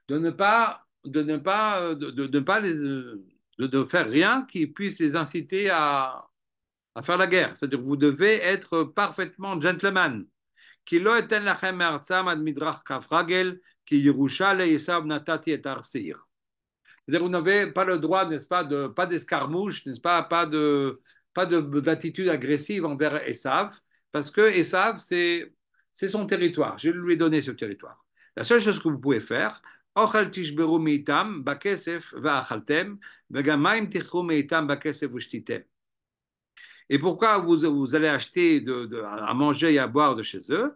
De ne pas de faire rien qui puisse les inciter à faire la guerre. C'est-à-dire que vous devez être parfaitement gentleman. כי לא אתן לכם מארצם עד מדרך כף רגל, כי ירושה לעשיו נתתי את הר שעיר. C'est-à-dire, vous n'avez pas le droit, n'est-ce pas, pas d'escarmouche, n'est-ce pas, d'attitude agressive envers Esav, parce que Esav, c'est son territoire. Je lui ai donné ce territoire. La seule chose que vous pouvez faire, אוכל תשברו מאיתם בכסף ואכלתם, וגם מים תכרו מאיתם בכסף ושתיתם. Et pourquoi vous allez acheter à manger et à boire de chez eux?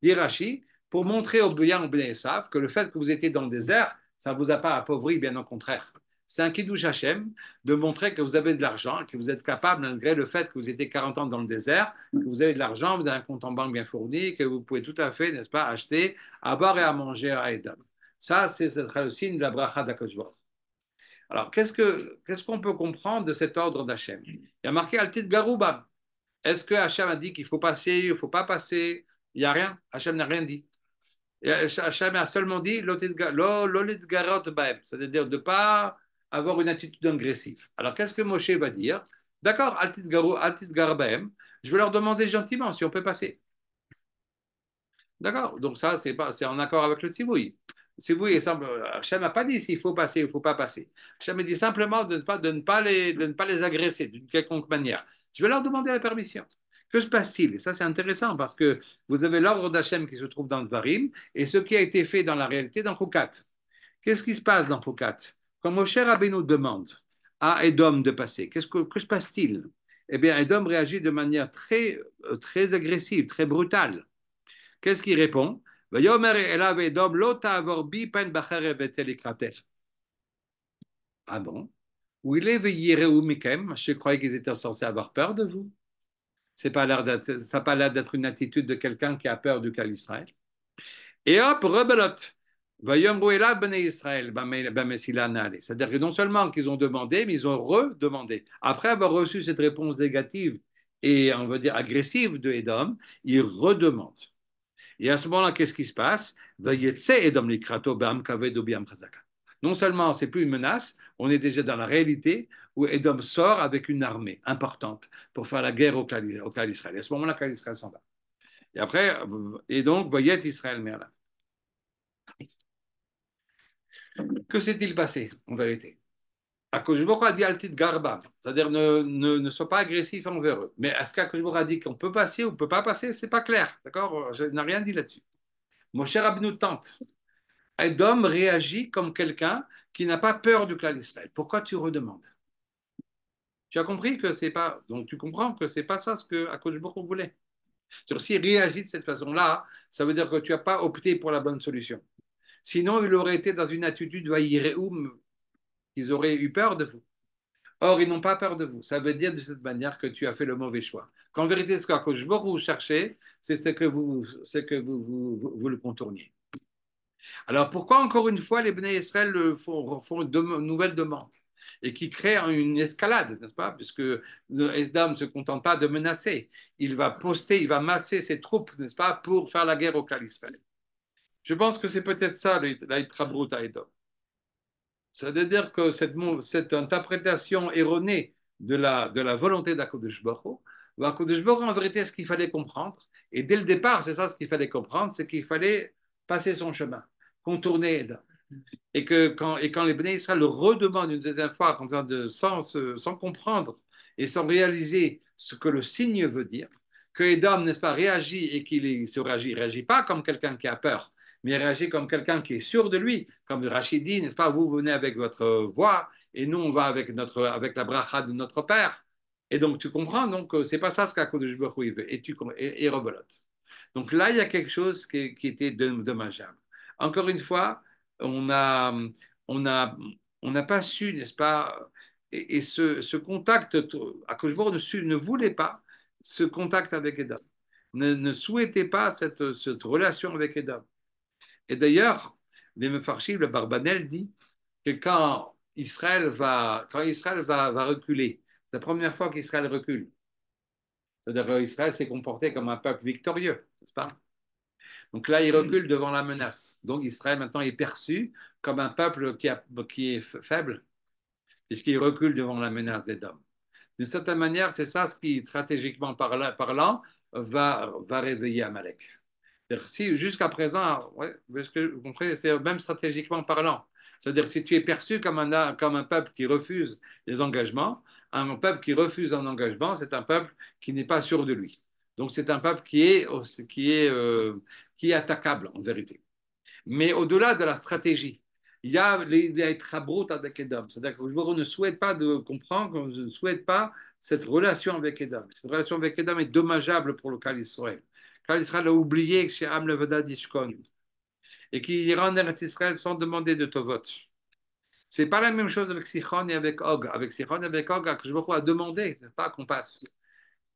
Dit Rashi, pour montrer au Bnei Esav que le fait que vous étiez dans le désert, ça ne vous a pas appauvri, bien au contraire. C'est un kiddush Hashem de montrer que vous avez de l'argent, que vous êtes capable, malgré le fait que vous étiez 40 ans dans le désert, que vous avez de l'argent, vous avez un compte en banque bien fourni, que vous pouvez tout à fait, n'est-ce pas, acheter, à boire et à manger à Edom. Ça, c'est le signe de la bracha d'Akadosh Baruch Hu. Alors, qu'est-ce qu'on peut comprendre de cet ordre d'Hachem? Il y a marqué Altit Garouba. Est-ce que Hachem a dit qu'il faut passer, il ne faut pas passer? Il n'y a rien. Hachem n'a rien dit. Et Hachem a seulement dit Lolit Garot Baem, c'est-à-dire de ne pas avoir une attitude agressive. Alors, qu'est-ce que Moshe va dire? D'accord, Altit Garbaem, je vais leur demander gentiment si on peut passer. D'accord, donc ça, c'est en accord avec le Tzivoui. Le Tzivoui, Hachem n'a pas dit s'il faut passer ou il ne faut pas passer. Hachem a dit simplement de ne pas les agresser d'une quelconque manière. Je vais leur demander la permission. Que se passe-t-il? Et ça, c'est intéressant parce que vous avez l'ordre d'Hachem qui se trouve dans le Varim et ce qui a été fait dans la réalité dans Choukat. Qu'est-ce qui se passe dans Choukat? Quand Moshe Rabbeinu demande à Edom de passer, que se passe-t-il? Eh bien, Edom réagit de manière très agressive, très brutale. Qu'est-ce qu'il répond? Ah bon? Où il est Mikem? Je croyais qu'ils étaient censés avoir peur de vous. Ça n'a pas l'air d'être une attitude de quelqu'un qui a peur du cas d'Israël. Et hop, rebelote. C'est-à-dire que non seulement qu'ils ont demandé, mais ils ont redemandé. Après avoir reçu cette réponse négative et, on va dire, agressive de Edom, ils redemandent. Et à ce moment-là, qu'est-ce qui se passe? Non seulement c'est plus une menace, on est déjà dans la réalité où Edom sort avec une armée importante pour faire la guerre au clan d'Israël. Et à ce moment-là, le clan d'Israël s'en va. Et après, et donc, voyez Israël Merla. Que s'est-il passé en vérité? Akojbor a dit Altit Garba, c'est-à-dire ne sois pas agressif envers eux. Mais est-ce qu'Akojbor a dit qu'on peut passer ou on ne peut pas passer? C'est pas clair, d'accord? Je n'ai rien dit là-dessus. Mon cher Abnou tente. Edom réagit comme quelqu'un qui n'a pas peur du clan d'Israël. Pourquoi tu redemandes? Tu as compris que c'est pas. Donc tu comprends que c'est pas ça ce que Akojbor voulait. S'il réagit de cette façon-là, ça veut dire que tu n'as pas opté pour la bonne solution. Sinon, il aurait été dans une attitude vaïréoum, ils auraient eu peur de vous. Or, ils n'ont pas peur de vous. Ça veut dire de cette manière que tu as fait le mauvais choix. Qu'en vérité, ce qu'Akojbor vous cherchez, c'est ce que vous le contourniez. Alors pourquoi encore une fois les Bnei Israël font une nouvelle demande et qui crée une escalade, n'est-ce pas? Puisque Esdam ne se contente pas de menacer, il va poster, il va masser ses troupes, n'est-ce pas, pour faire la guerre au clan d'Israël. Je pense que c'est peut-être ça la Itrabrout à Edom. Ça veut dire que cette interprétation erronée de la volonté d'Akadosh Baruch Hu, Akadosh Baruch Hu, en vérité, ce qu'il fallait comprendre, et dès le départ, c'est ça ce qu'il fallait comprendre, c'est qu'il fallait passer son chemin, contourner Edom. Et quand les Bnei Israël le redemandent une deuxième fois, sans comprendre et sans réaliser ce que le signe veut dire, que Edom, n'est-ce pas, réagit et qu'il réagit pas comme quelqu'un qui a peur, mais il réagit comme quelqu'un qui est sûr de lui, comme Rachid dit, n'est-ce pas, vous venez avec votre voix et nous on va avec la bracha de notre Père. Et donc tu comprends, donc c'est pas ça ce qu'Akadosh Baruch Hu veut, et rebelote. Donc là, il y a quelque chose qui était dommageable. Encore une fois, on a, on a, on n'a pas su, n'est-ce pas, et ce contact, Akojbor ne voulait pas ce contact avec Edom, ne souhaitait pas cette relation avec Edom. Et d'ailleurs, les Mefarshim, le Barbanel dit que quand Israël va reculer, c'est la première fois qu'Israël recule. C'est-à-dire qu'Israël s'est comporté comme un peuple victorieux, n'est-ce pas? Donc là, il recule devant la menace. Donc Israël maintenant est perçu comme un peuple qui est faible, puisqu'il recule devant la menace d'Édom. D'une certaine manière, c'est ça ce qui, stratégiquement parlant, va réveiller Amalek. Si jusqu'à présent, ouais, vous comprenez, c'est même stratégiquement parlant. C'est-à-dire si tu es perçu comme un peuple qui refuse les engagements, un peuple qui refuse un engagement, c'est un peuple qui n'est pas sûr de lui. Donc c'est un peuple qui est attaquable en vérité. Mais au-delà de la stratégie, il y a les trabrout avec Edom. C'est-à-dire qu'on ne souhaite pas de comprendre, qu'on ne souhaite pas cette relation avec Edom. Cette relation avec Edom est dommageable pour le cas d'Israël. Le cas d'Israël a oublié que chez Am Levada Dishkon et qu'il ira en Eretz Israël sans demander de Tovot. C'est pas la même chose avec Sichon et avec Og. Avec Sichon et avec Og, Akash a demandé, n'est-ce pas, qu'on passe.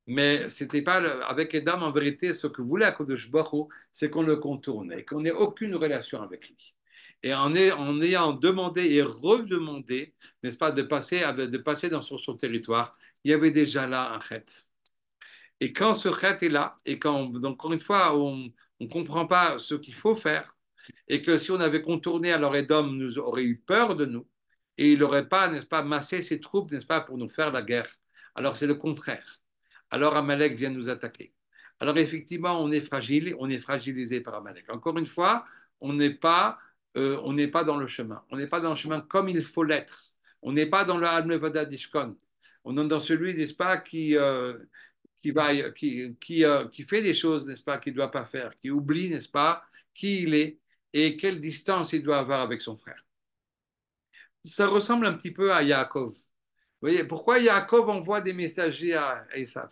Mais c'était pas avec Edom, en vérité, ce que voulait Akadosh Baruch Hu, c'est qu'on le contourne et qu'on n'ait aucune relation avec lui. Et en ayant demandé et redemandé, n'est-ce pas, de passer dans son territoire, il y avait déjà là un chet. Et quand ce chet est là, et quand, donc, encore une fois, on ne comprend pas ce qu'il faut faire, et que si on avait contourné, alors Edom nous aurait eu peur de nous, et il n'aurait pas, n'est-ce pas, massé ses troupes, n'est-ce pas, pour nous faire la guerre. Alors c'est le contraire. Alors Amalek vient nous attaquer. Alors effectivement, on est fragile, on est fragilisé par Amalek. Encore une fois, on n'est pas dans le chemin. On n'est pas dans le chemin comme il faut l'être. On n'est pas dans le Almevada d'Ishkon. On est dans celui, n'est-ce pas, qui fait des choses, n'est-ce pas, qu'il ne doit pas faire, qui oublie, n'est-ce pas, qui il est et quelle distance il doit avoir avec son frère. Ça ressemble un petit peu à Yaakov. Vous voyez, pourquoi Yaakov envoie des messagers à Esav?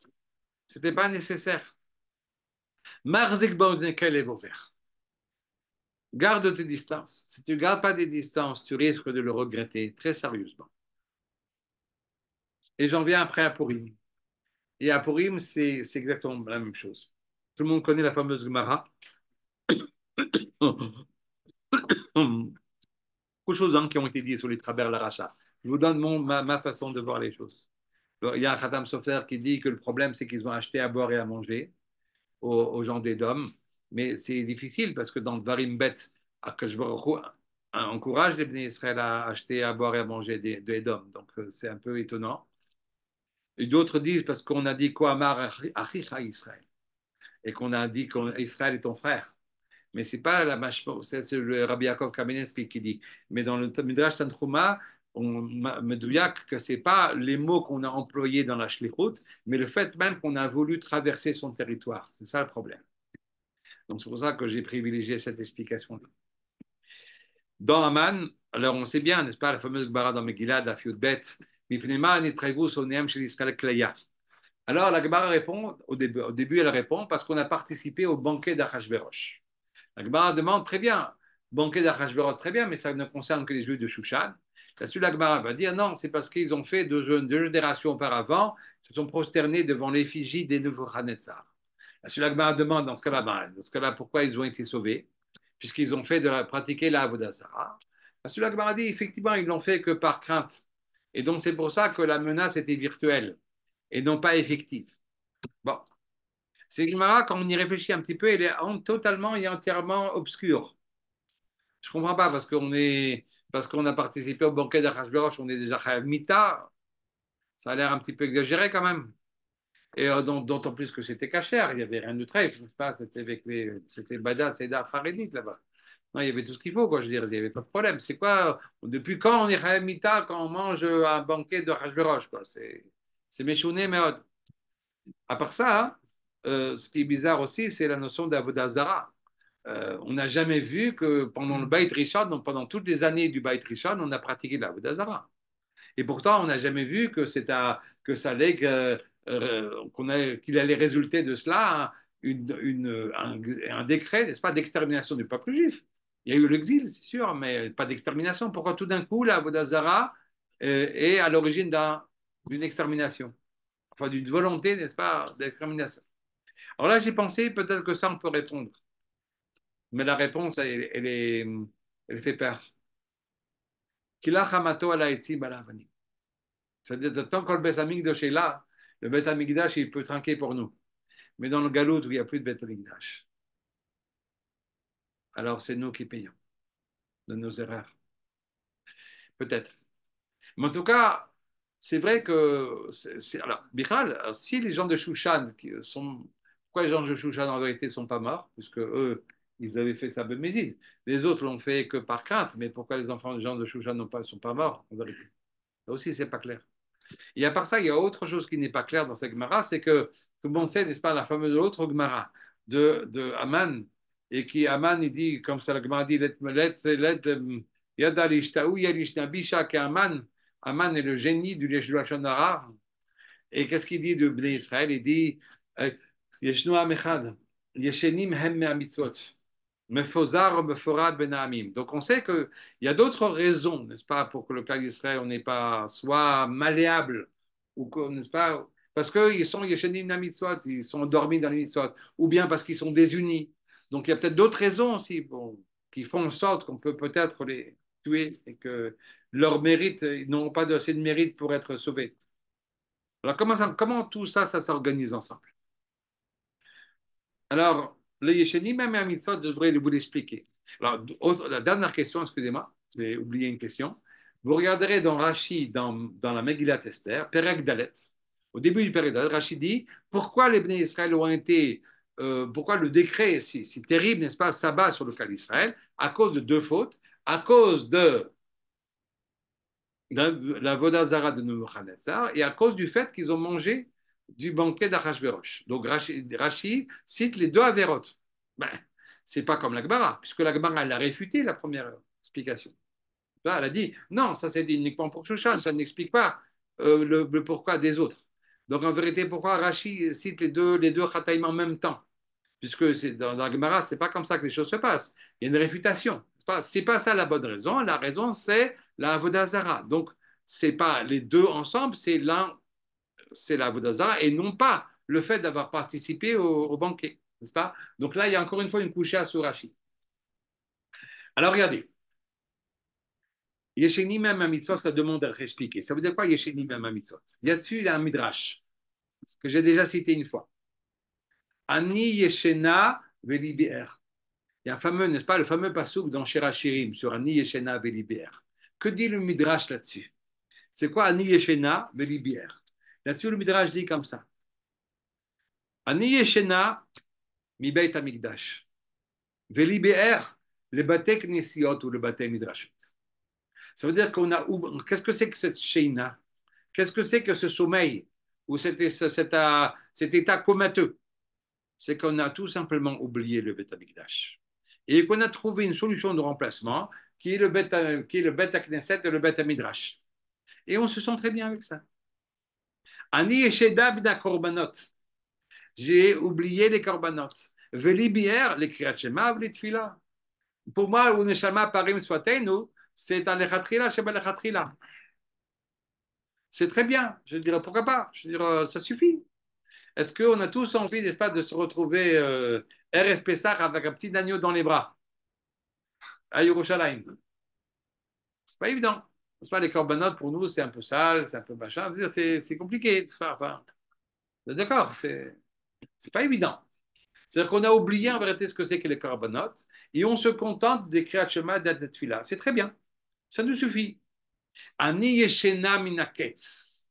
Ce n'était pas nécessaire. Marzik Bauznekel est vert. Garde tes distances. Si tu ne gardes pas des distances, tu risques de le regretter très sérieusement. Et j'en viens après à Purim. Et à Purim, c'est exactement la même chose. Tout le monde connaît la fameuse Gemara. Beaucoup de choses qui ont été dites sur les travers de l'arachat. Je vous donne ma façon de voir les choses. Il y a un Khatam Sofer qui dit que le problème, c'est qu'ils ont acheté à boire et à manger aux gens d'Édom. Mais c'est difficile parce que dans Dvarim Bet, Akash Baruch Hu encourage les Bnei Israël à acheter à boire et à manger d'Édom. Donc c'est un peu étonnant. Et d'autres disent parce qu'on a dit Kohamar Achicha Israël et qu'on a dit qu'Israël est ton frère. Mais c'est pas la c'est le Rabbi Yaakov Kamenetsky qui dit. Mais dans le Midrash Tantruma, on me douillac que c'est pas les mots qu'on a employés dans la shlichut, mais le fait même qu'on a voulu traverser son territoire. C'est ça le problème. Donc c'est pour ça que j'ai privilégié cette explication. Dans Aman, alors on sait bien, n'est-ce pas, la fameuse Gemara dans Megillah, la Fiudbet, Mipnema nitrevus oneam shel Israël kleya. Alors la Gemara répond, au début elle répond, parce qu'on a participé au banquet d'Achashverosh. La Gemara demande très bien, banquet d'Achashverosh, très bien, mais ça ne concerne que les Juifs de Shushan. Là-dessus, la Gemara va dire non, c'est parce qu'ils ont fait deux générations auparavant, ils se sont prosternés devant l'effigie des Nebuchadnezzar. Là-dessus, la Gemara demande dans ce cas-là, pourquoi ils ont été sauvés, puisqu'ils ont fait pratiquer la Avodazara. Là-dessus, la Gemara dit effectivement, ils l'ont fait que par crainte. Et donc, c'est pour ça que la menace était virtuelle et non pas effective. Bon. C'est Gemara, quand on y réfléchit un petit peu, elle est totalement et entièrement obscure. Je ne comprends pas parce qu'on a participé au banquet d'Achashverosh, on est déjà Chayav Mita. Ça a l'air un petit peu exagéré quand même. Et d'autant plus que c'était cachère, il n'y avait rien de treif, c'était Badat, Seda, Farédit là-bas. Non, il y avait tout ce qu'il faut, quoi, je veux dire, il n'y avait pas de problème. C'est quoi, depuis quand on est Chayav Mita quand on mange un banquet de Achashverosh, quoi? C'est méchouné, mais à part ça, ce qui est bizarre aussi, c'est la notion d'Avodazara. On n'a jamais vu que pendant le Beit Rishon, donc pendant toutes les années du Beit Rishon, on a pratiqué de l'Avodazara. Et pourtant, on n'a jamais vu que ça allait, qu'il allait résulter de cela un décret, n'est-ce pas, d'extermination du peuple juif. Il y a eu l'exil, c'est sûr, mais pas d'extermination. Pourquoi tout d'un coup, l'Avodazara est à l'origine d'une extermination, enfin d'une volonté, n'est-ce pas, d'extermination. Alors là, j'ai pensé, peut-être que ça, on peut répondre. Mais la réponse, elle fait peur. Kila chamato ala etzim ala avanim. C'est-à-dire, tant que le Beth Amikdash est là, le Beth Amikdash, il peut trinquer pour nous. Mais dans le Galout, où il n'y a plus de Beth Amikdash, alors c'est nous qui payons de nos erreurs. Peut-être. Mais en tout cas, c'est vrai que, alors, Bichal, si les gens de Shushan pourquoi les gens de Shushan en vérité ne sont pas morts, puisque eux, ils avaient fait ça Bémézide. Les autres l'ont fait que par crainte, mais pourquoi les enfants des gens de Shushan ne sont pas morts, en vérité? Ça aussi, c'est pas clair. Et à part ça, il y a autre chose qui n'est pas claire dans cette Gemara, c'est que tout le monde sait, n'est-ce pas, la fameuse autre Gemara de Aman, et qui, Aman, il dit, comme ça, la Gemara dit, Yada l'ishtaou yalishnabi que Aman. Aman est le génie du Lashon Hara. Et qu'est-ce qu'il dit de Bnei Israël? Il dit, Yeshnu Amechad, Yeshenim hem me'amitzvot. Mefozar meforad ben Amim. Donc on sait qu'il y a d'autres raisons, n'est-ce pas, pour que le clan d'Israël on n'est pas soit malléable ou n'est-ce pas, parce qu'ils sont yeshenim na mitzvot, ils sont endormis dans les mitzvot, ou bien parce qu'ils sont désunis. Donc il y a peut-être d'autres raisons aussi. Bon, qui font en sorte qu'on peut peut-être les tuer et que leur mérite, ils n'auront pas assez de mérite pour être sauvés. Alors, comment tout ça, ça s'organise ensemble? Alors, le Yeshenim même un mitzvot, je devrais vous l'expliquer. Alors, la dernière question, excusez-moi, j'ai oublié une question. Vous regarderez dans Rashi, dans la Megillat Esther, Perek Dalet. Au début du Perek Dalet, Rashi dit pourquoi les Bnei Israël ont été, pourquoi le décret si terrible, n'est-ce pas, s'abat sur le cas d'Israël, à cause de deux fautes, à cause de la Vodazara de Nebuchadnezzar et à cause du fait qu'ils ont mangé du banquet d'Achashverosh. Donc Rashi cite les deux avérotes. Ben, c'est pas comme la Gemara, puisque la Gemara elle a réfuté la première explication. Là, elle a dit non, ça c'est uniquement pour Shushan, ça n'explique pas le pourquoi des autres. Donc en vérité, pourquoi Rashi cite les deux Chataïm en même temps? Puisque dans la Gemara, c'est pas comme ça que les choses se passent. Il y a une réfutation. C'est pas ça la bonne raison. La raison, c'est la Avodazara. Donc, c'est pas les deux ensemble, c'est la Avodazara et non pas le fait d'avoir participé au banquet, n'est-ce pas? Donc là, il y a encore une fois une couche à Surashi. Alors, regardez. Yesheni même un mitzvot, ça demande à expliquer. Ça veut dire quoi, Yesheni même un mitzvot? Là-dessus, il y a un midrash que j'ai déjà cité une fois. Ani Yeshena Velibier. Il y a un fameux, n'est-ce pas, le fameux passouk dans Shirachirim sur Ani Yeshena Velibier. Que dit le midrash là-dessus? C'est quoi Ani Yeshena Velibier? Là-dessus, le midrash dit comme ça. Ani Yeshena mi Beit Hamikdash. Velibier, le Bate Knesiot ou le Bate Midrashot. Ça veut dire qu'on a. Qu'est-ce que c'est que cette Sheina? Qu'est-ce que c'est que ce sommeil ou cet état comateux? C'est qu'on a tout simplement oublié le Beit Hamikdash. Et qu'on a trouvé une solution de remplacement qui est le Beit Knesset et le Beit Midrash. Et on se sent très bien avec ça. Ani Esheda b'na korbanot. J'ai oublié les korbanot. Veli bier, les kriyat shema, les tfila. Pour moi, ou neshama parim swatenu, c'est un lechatrila sheba lechatrila. C'est très bien. Je dirais pourquoi pas. Je dirais ça suffit. Est-ce qu'on a tous envie, n'est-ce pas, de se retrouver RF Pessah avec un petit agneau dans les bras à Yerushalayim? C'est pas évident. C'est pas les corbanotes pour nous, c'est un peu sale, c'est un peu machin. C'est compliqué. Enfin, d'accord, c'est pas évident. C'est-à-dire qu'on a oublié en vérité ce que c'est que les corbanotes et on se contente des Kriyat Shema d'Atfila. C'est très bien. Ça nous suffit. Ani yeshena minaketz.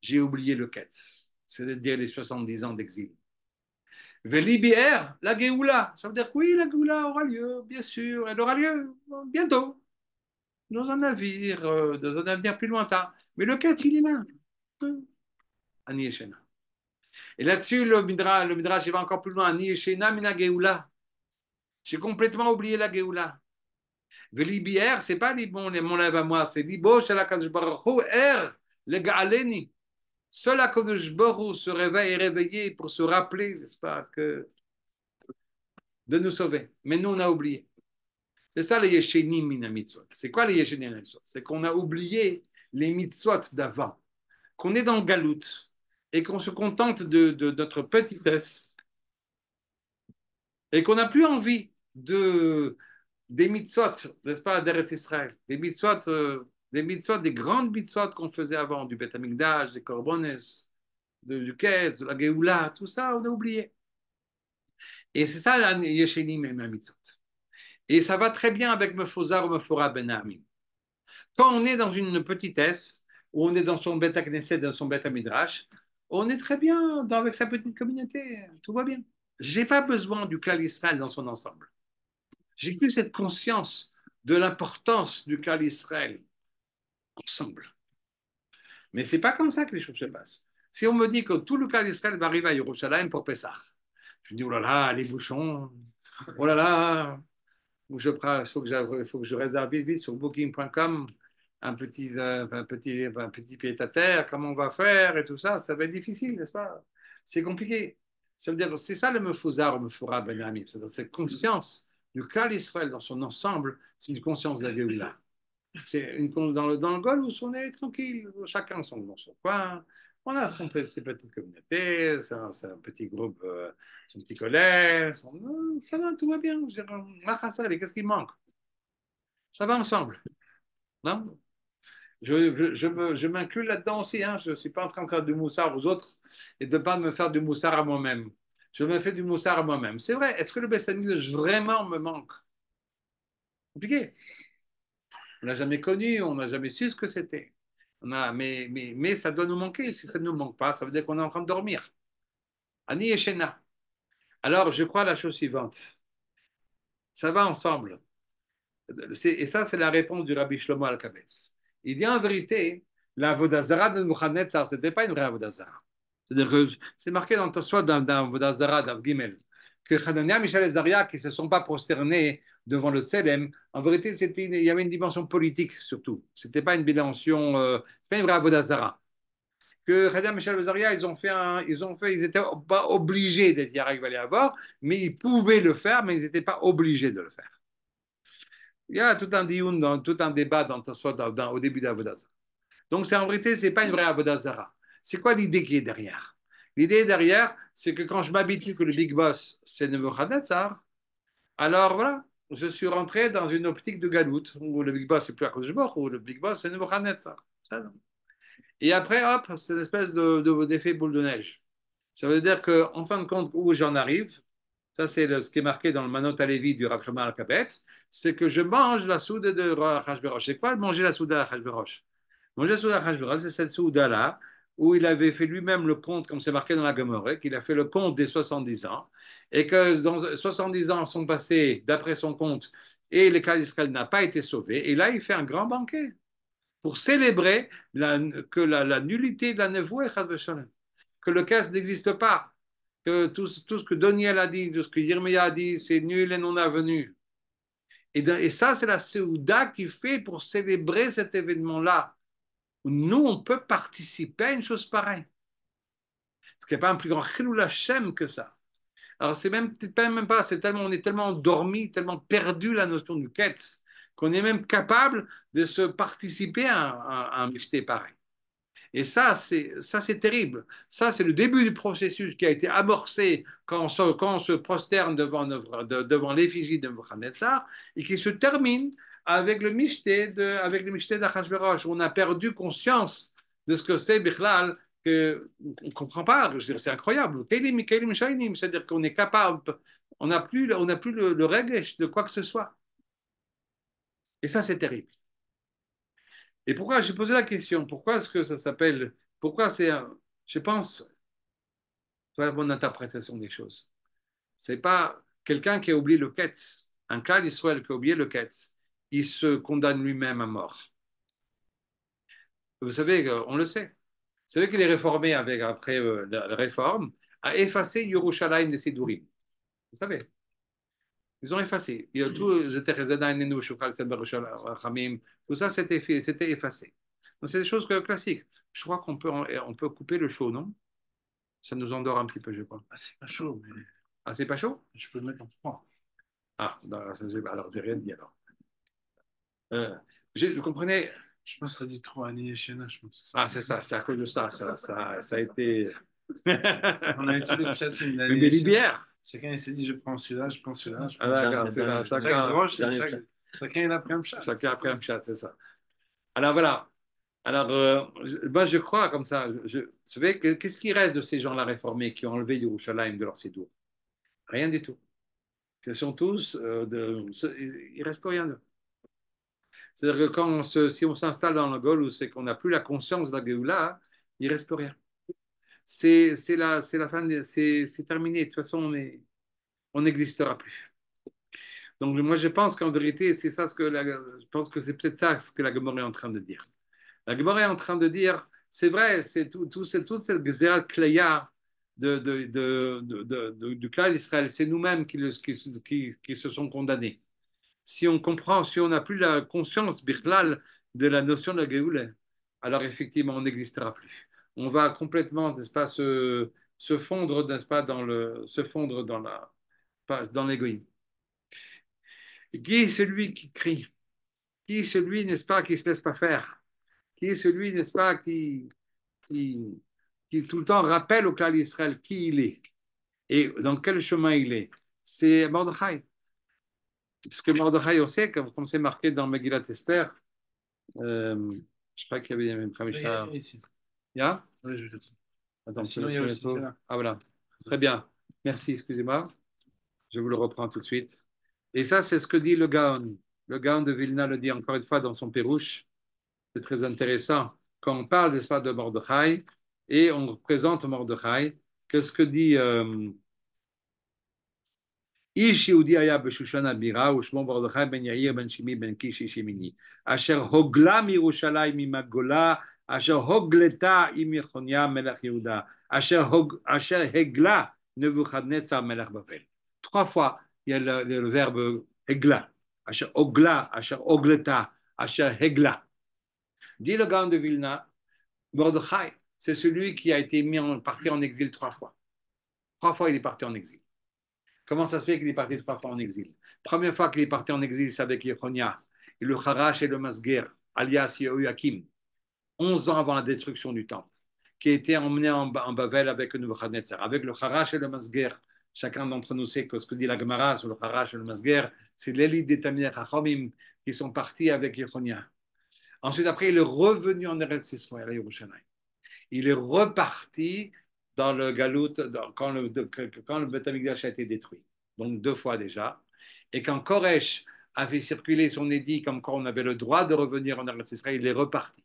J'ai oublié le ketz, c'est-à-dire les 70 ans d'exil. Veli bi'er, la Géoula. Ça veut dire que oui, la Géoula aura lieu, bien sûr. Elle aura lieu bientôt, dans un navire, dans un avenir plus lointain. Mais le ketz, il est là. Ani yeshena. Et là-dessus, le Midrash, il va encore plus loin. Ani yeshena mina Géoula. J'ai complètement oublié la Géoula. Veli bi'er, c'est pas mon lève à moi, c'est Libo Shalakadosh Baruch Hu Er, le Ga'aleni. Seul Akadosh Baruch Hu se réveille et réveillé pour se rappeler, n'est-ce pas, de nous sauver. Mais nous, on a oublié. C'est ça les Yeshenim mina mitzvot. C'est quoi les Yeshenim mina mitzvot? C'est qu'on a oublié les mitzvot d'avant, qu'on est dans le galout et qu'on se contente de notre petitesse et qu'on n'a plus envie des mitzvot, n'est-ce pas, d'Eretz Israël, des grandes mitzvot qu'on faisait avant, du Beth Amikdash, des Korbones, du Ketz, de la Géoula, tout ça, on a oublié. Et c'est ça la Yeshenim mina mitzvot. Et ça va très bien avec Mefozar ou Mefora Ben Amim. Quand on est dans une petitesse, ou on est dans son Beth Knesset, dans son Beth Midrash, on est très bien avec sa petite communauté, tout va bien. Je n'ai pas besoin du Klal Israël dans son ensemble. J'ai plus cette conscience de l'importance du Klal Israël ensemble. Mais ce n'est pas comme ça que les choses se passent. Si on me dit que tout le Klal Israël va arriver à Yerushalayim pour Pessah, je me dis, oh là là, les bouchons, oh là là, il faut que je réserve vite sur booking.com un petit pied-à-terre, comment on va faire et tout ça, ça va être difficile, n'est-ce pas? C'est compliqué. Ça veut dire, c'est ça le mefouzar ou mefora ben ami, c'est cette conscience du Klal Israël dans son ensemble, c'est une conscience de la Géoula. C'est dans le Gol où on est tranquille, chacun dans son coin, On a ses petites communautés, un petit groupe, son petit collège, ça va, tout va bien. Je dirais, qu'est-ce qui manque? Ça va ensemble, non? Je m'inclus là-dedans aussi. Hein. Je ne suis pas en train de faire du moussard aux autres et de ne pas me faire du moussard à moi-même. Je me fais du moussard à moi-même. C'est vrai, est-ce que le Bessamigdash vraiment me manque? Compliqué. On n'a jamais connu, on n'a jamais su ce que c'était. Mais ça doit nous manquer. Si ça ne nous manque pas, ça veut dire qu'on est en train de dormir. Ani et Shena. Alors, je crois la chose suivante. Ça va ensemble. Et ça, c'est la réponse du Rabbi Shlomo Al-Kabetz. Il dit en vérité, la Vodazara de Nebuchadnezzar, ce n'était pas une vraie Vodazara. C'est-à-dire que c'est marqué dans Tosfot, dans Vodazara, dans Gimel, que Hanania, Michel et Zaria, qui ne se sont pas prosternés devant le Tselem, en vérité, il y avait une dimension politique surtout. Ce n'était pas une dimension, pas une vraie Vodazara. Que Hanania, Michel et Zaria, ils étaient pas obligés d'être Yarek Avoir, mais ils pouvaient le faire, mais ils n'étaient pas obligés de le faire. Il y a tout un dioun, tout un débat au début d'Avodazara. Donc, en vérité, ce n'est pas une vraie Avodazara. C'est quoi l'idée qui est derrière? L'idée derrière, c'est que quand je m'habitue que le Big Boss, c'est Nebuchadnezzar, alors voilà, je suis rentré dans une optique de galoute, où le Big Boss, c'est plus à cause de mort, où le Big Boss, c'est Nebuchadnezzar. Et après, hop, c'est une espèce d'effet boule de neige. Ça veut dire qu'en fin de compte, où j'en arrive, ça c'est ce qui est marqué dans le Manot Alevi du Rav Shlomo Al-Kabetz, c'est que je mange la soude de Achashverosh. C'est quoi manger la soude d'Achashverosh? Manger la soude d'Achashverosh, c'est cette soude-là où il avait fait lui-même le compte, comme c'est marqué dans la Gemara, qu'il a fait le compte des 70 ans, et que dans 70 ans sont passés d'après son compte, et le cas d'Israël n'a pas été sauvé, et là il fait un grand banquet pour célébrer la nullité de la névoie, que le casse n'existe pas, que tout ce que Daniel a dit, tout ce que Yirmiyah a dit, c'est nul et non avenu. Et ça, c'est la Séouda qui fait pour célébrer cet événement-là. Nous, on peut participer à une chose pareille. Ce qui n'est pas un plus grand chilul Hashem que ça. Alors, c'est même pas, on est tellement endormi, tellement perdu la notion du ketz, qu'on est même capable de se participer à un mixté pareil. Et ça, c'est terrible. Ça, c'est le début du processus qui a été amorcé quand on se prosterne devant l'effigie de Nebuchadnezzar et qui se termine avec avec le Mishté d'Achashverosh, où on a perdu conscience de ce que c'est Bichlal, qu'on ne comprend pas. Je veux dire, c'est incroyable. C'est-à-dire qu'on est capable, on n'a plus le regesh de quoi que ce soit. Et ça, c'est terrible. Et pourquoi j'ai posé la question, pourquoi est-ce que ça s'appelle, pourquoi je pense, c'est la bonne interprétation des choses. C'est pas quelqu'un qui a oublié le Ketz, un cas d'Israël qui a oublié le Ketz, il se condamne lui-même à mort. Vous savez, on le sait. Vous savez qu'il est réformé après la réforme, a effacé Yerushalayim de Sidurim. Vous savez, ils ont effacé. Il y a tout ça, c'était effacé. Donc, c'est des choses classiques. Je crois on peut couper le chaud, non? Ça nous endort un petit peu, je crois. Ah, c'est pas chaud, mais Ah, c'est pas chaud? je peux le mettre en froid. Ah, non, alors j'ai rien dit alors. Euh, vous comprenez? Je pense que ça dit trop Annie et Shena, je pense. Ah, c'est ça, c'est à cause de ça. Ça a été. On a étudié le chatim Une d'Annie des et Shena. bières. Chacun s'est dit je prends celui-là, je prends celui-là. Ah, d'accord, c'est là. Chacun il a pris un chat. Chacun a pris un chat, c'est ça. Alors voilà. Alors, moi, je crois comme ça. Vous savez, qu'est-ce qui reste de ces gens-là réformés qui ont enlevé Yerushalayim de leur sédour? Rien du tout. Ils sont tous. Il ne reste plus rien d'eux. C'est-à-dire que si on s'installe dans le Gol, c'est qu'on n'a plus la conscience de la Géoula, il ne reste plus rien. C'est la fin, c'est terminé. De toute façon, on n'existera plus. Donc, moi, je pense qu'en vérité, c'est ça je pense que c'est peut-être ça ce que la Gemara est en train de dire. La Gemara est en train de dire, c'est vrai, c'est toute cette Gezerah Kleya du clan d'Israël, c'est nous-mêmes qui se sont condamnés. Si on comprend, si on n'a plus la conscience, Bichlal, de la notion de la Géoula, alors effectivement, on n'existera plus. On va complètement, n'est-ce pas, se fondre, n'est-ce pas, se fondre dans l'égoïsme. Qui est celui qui crie? Qui est celui, n'est-ce pas, qui ne se laisse pas faire? Qui est celui, n'est-ce pas, qui qui tout le temps rappelle au clan d'Israël qui il est et dans quel chemin il est. C'est Mordechai. Parce que Mordechai, on sait, comme c'est marqué dans Megillat Esther, je ne sais pas qu'il y avait même Il y Khamisha. a ici. Il y a? Oui, je le trouve. Attends, Sinon, il y a aussi là. Ah voilà. Très bien. Merci, excusez-moi. Je vous le reprends tout de suite. Et ça, c'est ce que dit le Gaon. Le Gaon de Vilna le dit encore une fois dans son Pérouche. C'est très intéressant. Quand on parle, n'est-ce pas, de Mordechai, et on présente Mordechai, qu'est-ce que dit איש יהודי היה בשושן הבירה ושמו מרדכי בן יאיר בן שימי בן קיש איש ימיני אשר הוגלה מירושלים עם הגולה אשר הוגלתה עם יחוניה מלך יהודה אשר הגלה נבוכדנצר מלך בבל. Trois fois il y a le verbe הגלה אשר הוגלה אשר הוגלתה אשר הגלה. Dit le Gaon de Vilna, Mordechai, c'est celui qui a été parti en exil 3 fois. 3 fois il est parti en exil. Comment ça se fait qu'il est parti 3 fois en exil? Première fois qu'il est parti en exil, c'est avec Yechonia, et le Harash et le Masger, alias Yehoyakim, 11 ans avant la destruction du temple, qui a été emmené en Bavel avec Nebuchadnezzar, avec le Harash et le Masger. Chacun d'entre nous sait que ce que dit la Gemara sur le Harash et le Masger, c'est l'élite des Tamir Chachomim qui sont partis avec Yechonia. Ensuite, après, il est revenu en Eretz Israël à Yerushalayim. Il est reparti dans le Galout quand le Beth Amikdash a été détruit. Donc 2 fois déjà. Et quand Koresh a fait circuler son édit comme quoi on avait le droit de revenir en Eretz Israël, il est reparti.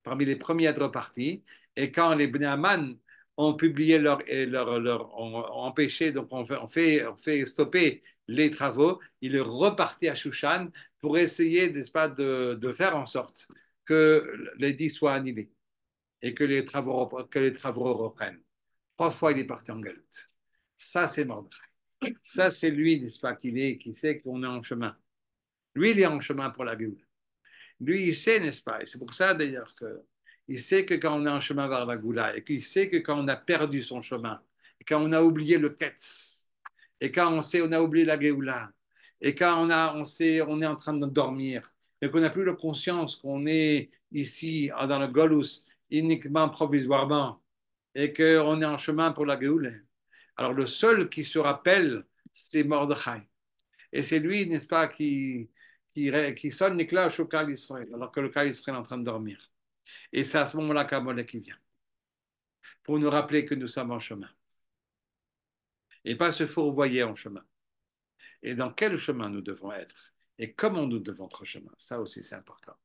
Parmi les premiers à être repartis. Et quand les Bnei Aman ont publié ont empêché, donc on fait stopper les travaux, il est reparti à Shushan pour essayer, n'est-ce pas, de faire en sorte que l'édit soit annulé et que les travaux reprennent. 3 fois, il est parti en galoute. Ça, c'est Mordechai. Ça, c'est lui, n'est-ce pas, qui sait qu'on est en chemin. Lui, il est en chemin pour la Géoula. Lui, il sait, n'est-ce pas, et c'est pour ça d'ailleurs qu'il sait que quand on est en chemin vers la Goula, et qu'il sait que quand on a perdu son chemin, et quand on a oublié le Ketz, et quand on sait on a oublié la Géoula, et quand on est en train de dormir, et qu'on n'a plus la conscience qu'on est ici dans le Golus uniquement provisoirement, et qu'on est en chemin pour la Géoula. Alors le seul qui se rappelle, c'est Mordechai. Et c'est lui, n'est-ce pas, qui sonne les cloches au Kal Israël, alors que le Kal Israël est en train de dormir. Et c'est à ce moment-là qu'Amalek qui vient, pour nous rappeler que nous sommes en chemin. Et pas se fourvoyer en chemin. Et dans quel chemin nous devons être. Et comment nous devons être en chemin. Ça aussi, c'est important.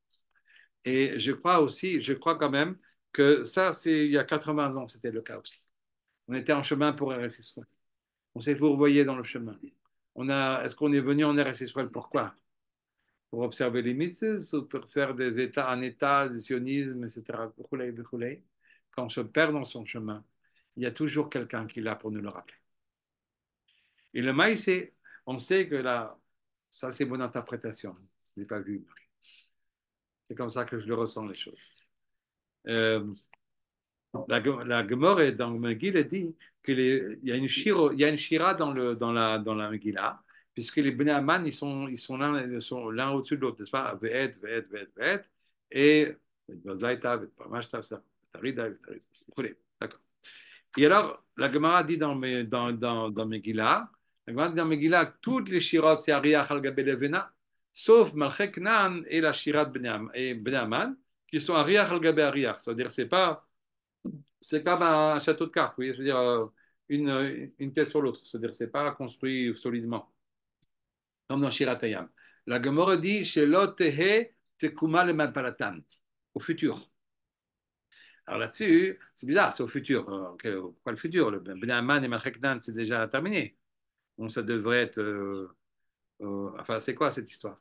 Et je crois quand même que ça, c'est il y a 80 ans, c'était le cas aussi. On était en chemin pour RS Israël. On s'est fourvoyé dans le chemin. Est-ce qu'on est venu en RS Israël? Pourquoi? Pour observer les mitzvahs ou pour faire un état du sionisme, etc. Quand on se perd dans son chemin, il y a toujours quelqu'un qui est là pour nous le rappeler. Et le maïs, on sait que là, ça c'est mon interprétation. Je n'ai pas vu. C'est comme ça que je le ressens, les choses. La Gemara dans le Megillah dit qu'il y a une shira dans la Megillah, puisque les Bnei Aman, ils sont l'un au-dessus de l'autre, n'est-ce pas? Ve'et, ve'et, ve'et, ve'et, et Zaita, Pamashta, Tarida, d'accord. Et alors, la Gemara dit dans Megillah, la Gemara dit dans Megillah, toutes les shirot, c'est Ariach al-Gabé Levena, sauf Malchek Nan et la shira de Bnei Aman, qui sont Ariach al-Gabé Ariach. C'est-à-dire, c'est comme un château de cartes, oui, je veux dire, une pièce sur l'autre. C'est-à-dire, c'est pas construit solidement, comme dans Shiratayam. La Gemara dit, Shelo tehe tekuma le malparatan, au futur. Alors là-dessus, c'est bizarre, c'est au futur. Pourquoi le futur? Le Ben Aman et Malcheknan, c'est déjà terminé. Donc ça devrait être. Enfin, c'est quoi cette histoire?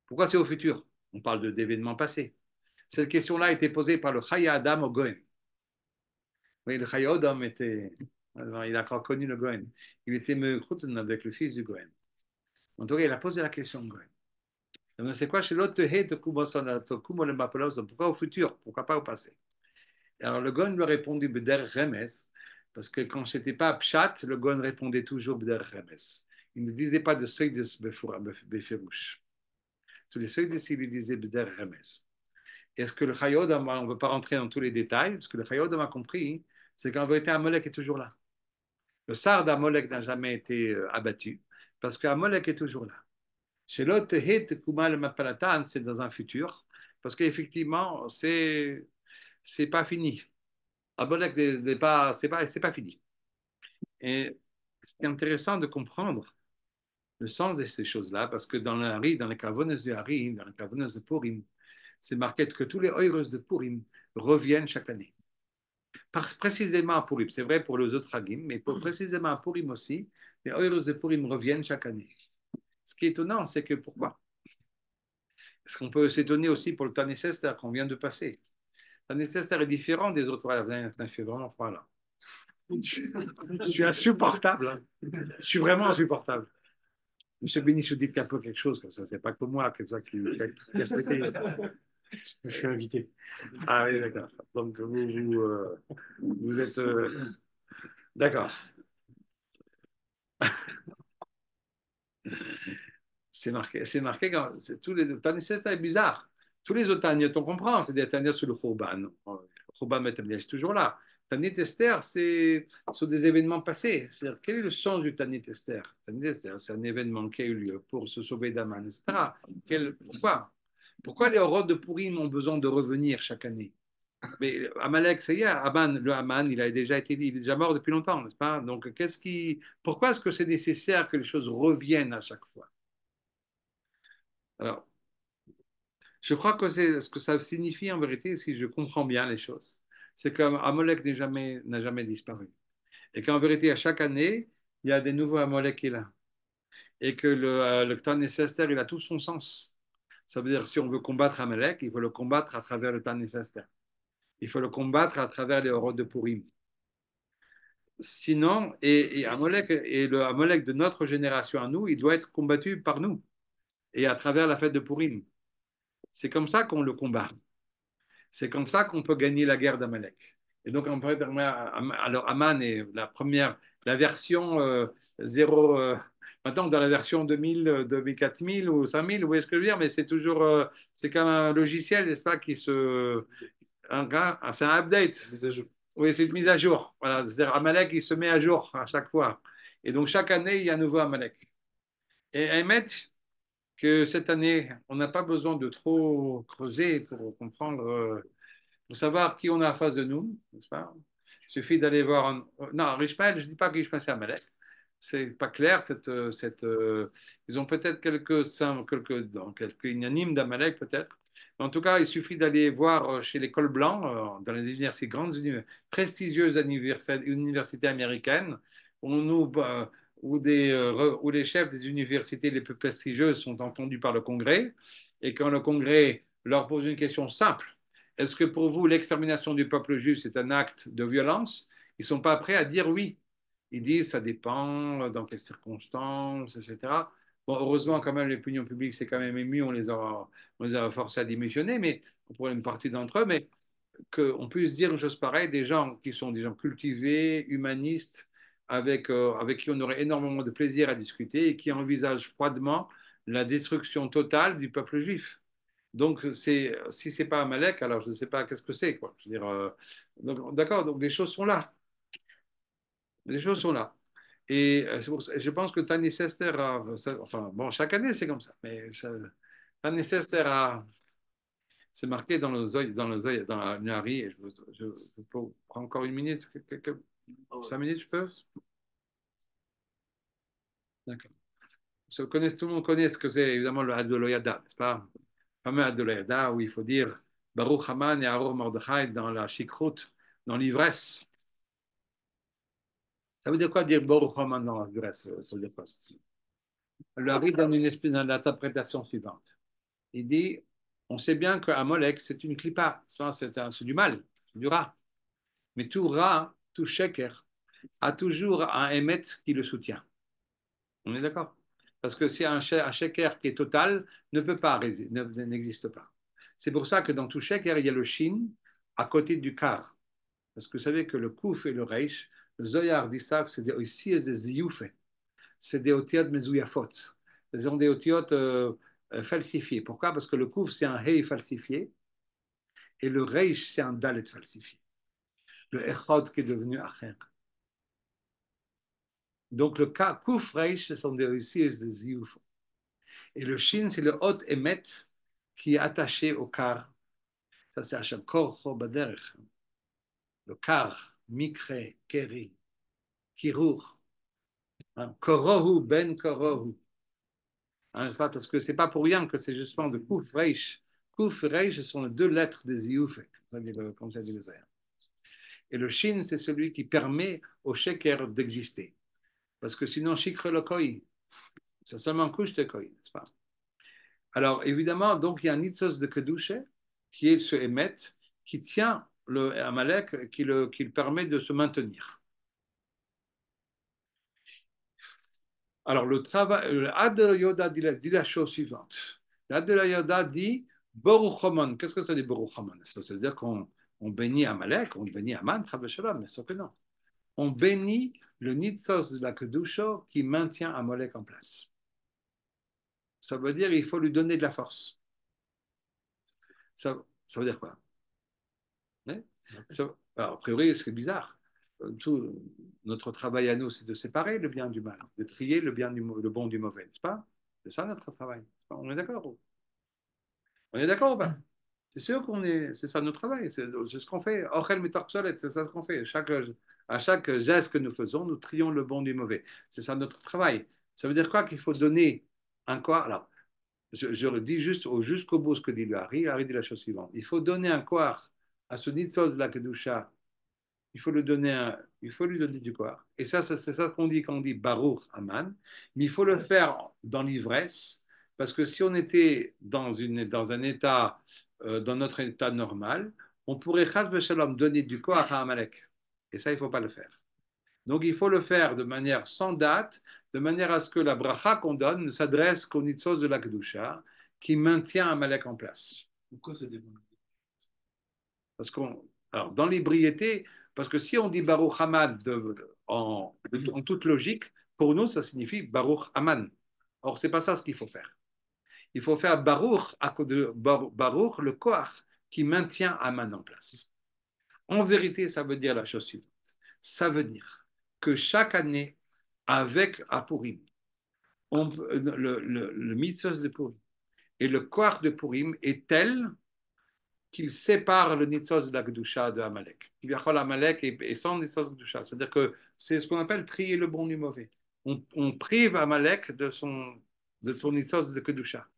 Pourquoi c'est au futur? On parle d'événements passés. Cette question-là a été posée par le Chaya Adam au Goen. Oui, le Chaya Adam était. Alors, il a encore connu le Goen. Il était Meuchouten avec le fils du Goen. En tout cas, il a posé la question au Goen. C'est quoi chez l'autre pourquoi au futur? Pourquoi pas au passé? Alors le Goen lui a répondu Beder Remes, parce que quand ce n'était pas Pshat, le Goen répondait toujours Beder Remes. Il ne disait pas de seuil de Befirouche. Tous les seuils de il disait Beder Remes. Et ce que le Chayod, on ne veut pas rentrer dans tous les détails, ce que le Chayod a compris, c'est qu'en vérité, Amalek est toujours là. Le sar d'Amalek n'a jamais été abattu, parce qu'Amalek est toujours là. Chez l'autre, Kumal Mapalatan, c'est dans un futur, parce qu'effectivement, c'est pas fini. Amalek n'est pas, c'est pas fini. Et c'est intéressant de comprendre le sens de ces choses-là, parce que dans le Hari, dans les Kavonos de Hari, dans les Kavonos de Purim, c'est marqué que tous les Oiros de Purim reviennent chaque année. Précisément à Purim, c'est vrai pour les autres Hagim, mais précisément à Purim aussi, les Oiros de Purim reviennent chaque année. Ce qui est étonnant, c'est que pourquoi? Parce qu'on peut s'étonner aussi pour le Tanis Esther qu'on vient de passer. Le Tanis Esther est différent des autres. Voilà, il fait vraiment froid là. Je suis insupportable. Hein. Je suis vraiment insupportable. Monsieur Bénichou, dites un peu quelque chose comme ça. C'est pas que moi comme ça qui je suis invité. Ah oui, d'accord. Donc vous êtes d'accord. C'est marqué quand tous les Tanis Esther est bizarre. Tous les autres Taniot, on comprend, c'est des Taniot sur le Khurban. Le Khurban Metamliach est toujours là. Tanit Esther, c'est sur des événements passés. C'est-à-dire, quel est le sens du Tanit Esther? Tanit Esther, c'est un événement qui a eu lieu pour se sauver d'Aman, etc. Pourquoi les Horod de Purim ont besoin de revenir chaque année? Mais Amalek, ça y est, le Aman, il est déjà mort depuis longtemps, n'est-ce pas? Donc, pourquoi est-ce que c'est nécessaire que les choses reviennent à chaque fois? Alors, je crois que c'est ce que ça signifie en vérité, si je comprends bien les choses, c'est qu'Amalek n'a jamais disparu. Et qu'en vérité, à chaque année, il y a des nouveaux Amalek qui est là. Et que le temps nécessaire, il a tout son sens. Ça veut dire que si on veut combattre Amalek, il faut le combattre à travers le temps nécessaire. Il faut le combattre à travers les horreurs de Purim. Sinon, Amalek, et le Amalek de notre génération à nous, il doit être combattu par nous et à travers la fête de Purim. C'est comme ça qu'on le combat. C'est comme ça qu'on peut gagner la guerre d'Amalek. Et donc, on peut alors Aman est la version 0. Maintenant, dans la version 2000, 4000 ou 5000, vous voyez ce que je veux dire, mais c'est toujours, c'est comme un logiciel, n'est-ce pas, c'est un update. Oui, c'est une mise à jour. Voilà, c'est-à-dire Amalek, il se met à jour à chaque fois. Et donc, chaque année, il y a un nouveau Amalek. Et Emet, que cette année, on n'a pas besoin de trop creuser pour comprendre. Pour savoir qui on a en face de nous, n'est-ce pas? Il suffit d'aller voir. Non, Richmel, je ne dis pas que Richmel c'est Amalek. C'est pas clair. Ils ont peut-être quelques unanimes d'Amalek, peut-être. En tout cas, il suffit d'aller voir chez l'école blanc, dans les universités, prestigieuses universités américaines, où les chefs des universités les plus prestigieuses sont entendus par le Congrès. Et quand le Congrès leur pose une question simple, est-ce que pour vous, l'extermination du peuple juif, c'est un acte de violence? Ils ne sont pas prêts à dire oui. Ils disent ça dépend, dans quelles circonstances, etc. Bon, heureusement, quand même, l'opinion publique s'est quand même émue, on les a forcés à démissionner, mais pour une partie d'entre eux, mais qu'on puisse dire une chose pareille, des gens qui sont des gens cultivés, humanistes, avec qui on aurait énormément de plaisir à discuter et qui envisagent froidement la destruction totale du peuple juif. Donc, si c'est pas Amalek, alors je ne sais pas qu'est-ce que c'est, quoi. Je veux dire, d'accord, donc les choses sont là. Les choses sont là. Et je pense que Tanis Esther enfin, bon, chaque année c'est comme ça, mais Tanis Esther c'est marqué dans la Nari, et je peux prendre encore une minute, 5 minutes, je peux? D'accord. Tout le monde connaît ce que c'est, évidemment, le Had de l'Oyada, n'est-ce pas? Le fameux Had de l'Oyada, où il faut dire Baruch Haman et Arur Mordechai dans la chikroute, dans l'ivresse. Ça veut dire quoi dire Baruch Haman dans l'ivresse? Ça veut dire quoi? Le Hari donne une espèce d'interprétation suivante. Il dit on sait bien qu'Amolek, c'est une clipa, c'est du mal, c'est du rat. Mais tout rat, tout sheker, a toujours un émet qui le soutient. On est d'accord? Parce que si un sheker qui est total ne peut pas, n'existe pas. C'est pour ça que dans tout sheker, il y a le shin à côté du kar. Parce que vous savez que le kouf et le reish, le zoyar dit ça, que c'est aussi des ziyoufe, c'est des otiotes mezouyafot. Ce sont des otiotes falsifiés. Pourquoi? Parce que le kouf, c'est un hei falsifié. Et le Reish, c'est un Dalet falsifié. Le Echod qui est devenu Acher. Donc le cas Kuf Reish, ce sont des récits des Ziouf. Et le Shin, c'est le Hot Emet qui est attaché au Kar. Ça, c'est Hacham Kor Chobaderech. Le Kar, Mikre, Keri, Kirur. Hein, Korohu ben Korohu. Hein, pas, parce que c'est pas pour rien que c'est justement de Kuf Reish. Kuf Reish, ce sont les deux lettres des Ziouf. Comme ça dit les Zohar. Et le Shin, c'est celui qui permet au Sheker d'exister. Parce que sinon, Shikre le Koi, c'est seulement couche de Koi, n'est-ce pas? Alors, évidemment, donc, il y a un Nitzos de Kedusha, qui est ce Emet, qui tient le Amalek, qui le permet de se maintenir. Alors, le travail, le Ad Yoda dit la chose suivante. L'Ad Yoda dit Baruch Haman. Qu'est-ce que ça dit Baruch Haman? Ça veut dire qu'on bénit Amalek, on bénit Aman, mais sauf que non. On bénit le Nitzos de la Kedusha qui maintient Amalek en place. Ça veut dire qu'il faut lui donner de la force. Ça veut dire quoi? Hein? Alors, a priori, c'est bizarre. Tout notre travail à nous, c'est de séparer le bien du mal, de trier le bon du mauvais, n'est-ce pas? C'est ça notre travail. On est d'accord? On est d'accord ou pas? C'est sûr c'est ça notre travail, c'est ce qu'on fait. Ochel mitorpsolet, c'est ça ce qu'on fait. À chaque geste que nous faisons, nous trions le bon du mauvais. C'est ça notre travail. Ça veut dire quoi? Qu'il faut donner un quoi? Alors, je le dis jusqu'au bout ce que dit le Hari. Hari dit la chose suivante. Il faut donner un quoi à ce nitzos de la kedusha. Il faut lui donner du quoi. Et ça, c'est ça qu'on dit quand on dit Baruch Aman. Mais il faut le faire dans l'ivresse. Parce que si on était dans un état, dans notre état normal, on pourrait chas v'shalom donner du quoi à Amalek. Et ça, il ne faut pas le faire. Donc, il faut le faire de manière sans date, de manière à ce que la bracha qu'on donne ne s'adresse qu'au nitzos de la kedusha, qui maintient Amalek en place. Pourquoi c'est des bons? Parce alors, dans l'ébriété, parce que si on dit Baruch Hamad en toute logique, pour nous, ça signifie Baruch Aman. Or, c'est pas ça ce qu'il faut faire. Il faut faire Baruch, Baruch le Koach, qui maintient Aman en place. En vérité, ça veut dire la chose suivante. Ça veut dire que chaque année, avec Apurim, le mitzvah de Purim et le Koach de Purim est tel qu'il sépare le nitzos de la Kedusha de Amalek. Amalek et son nitzos de Kedusha. C'est-à-dire que c'est ce qu'on appelle trier le bon du mauvais. On prive Amalek de son nitzos de Kedusha.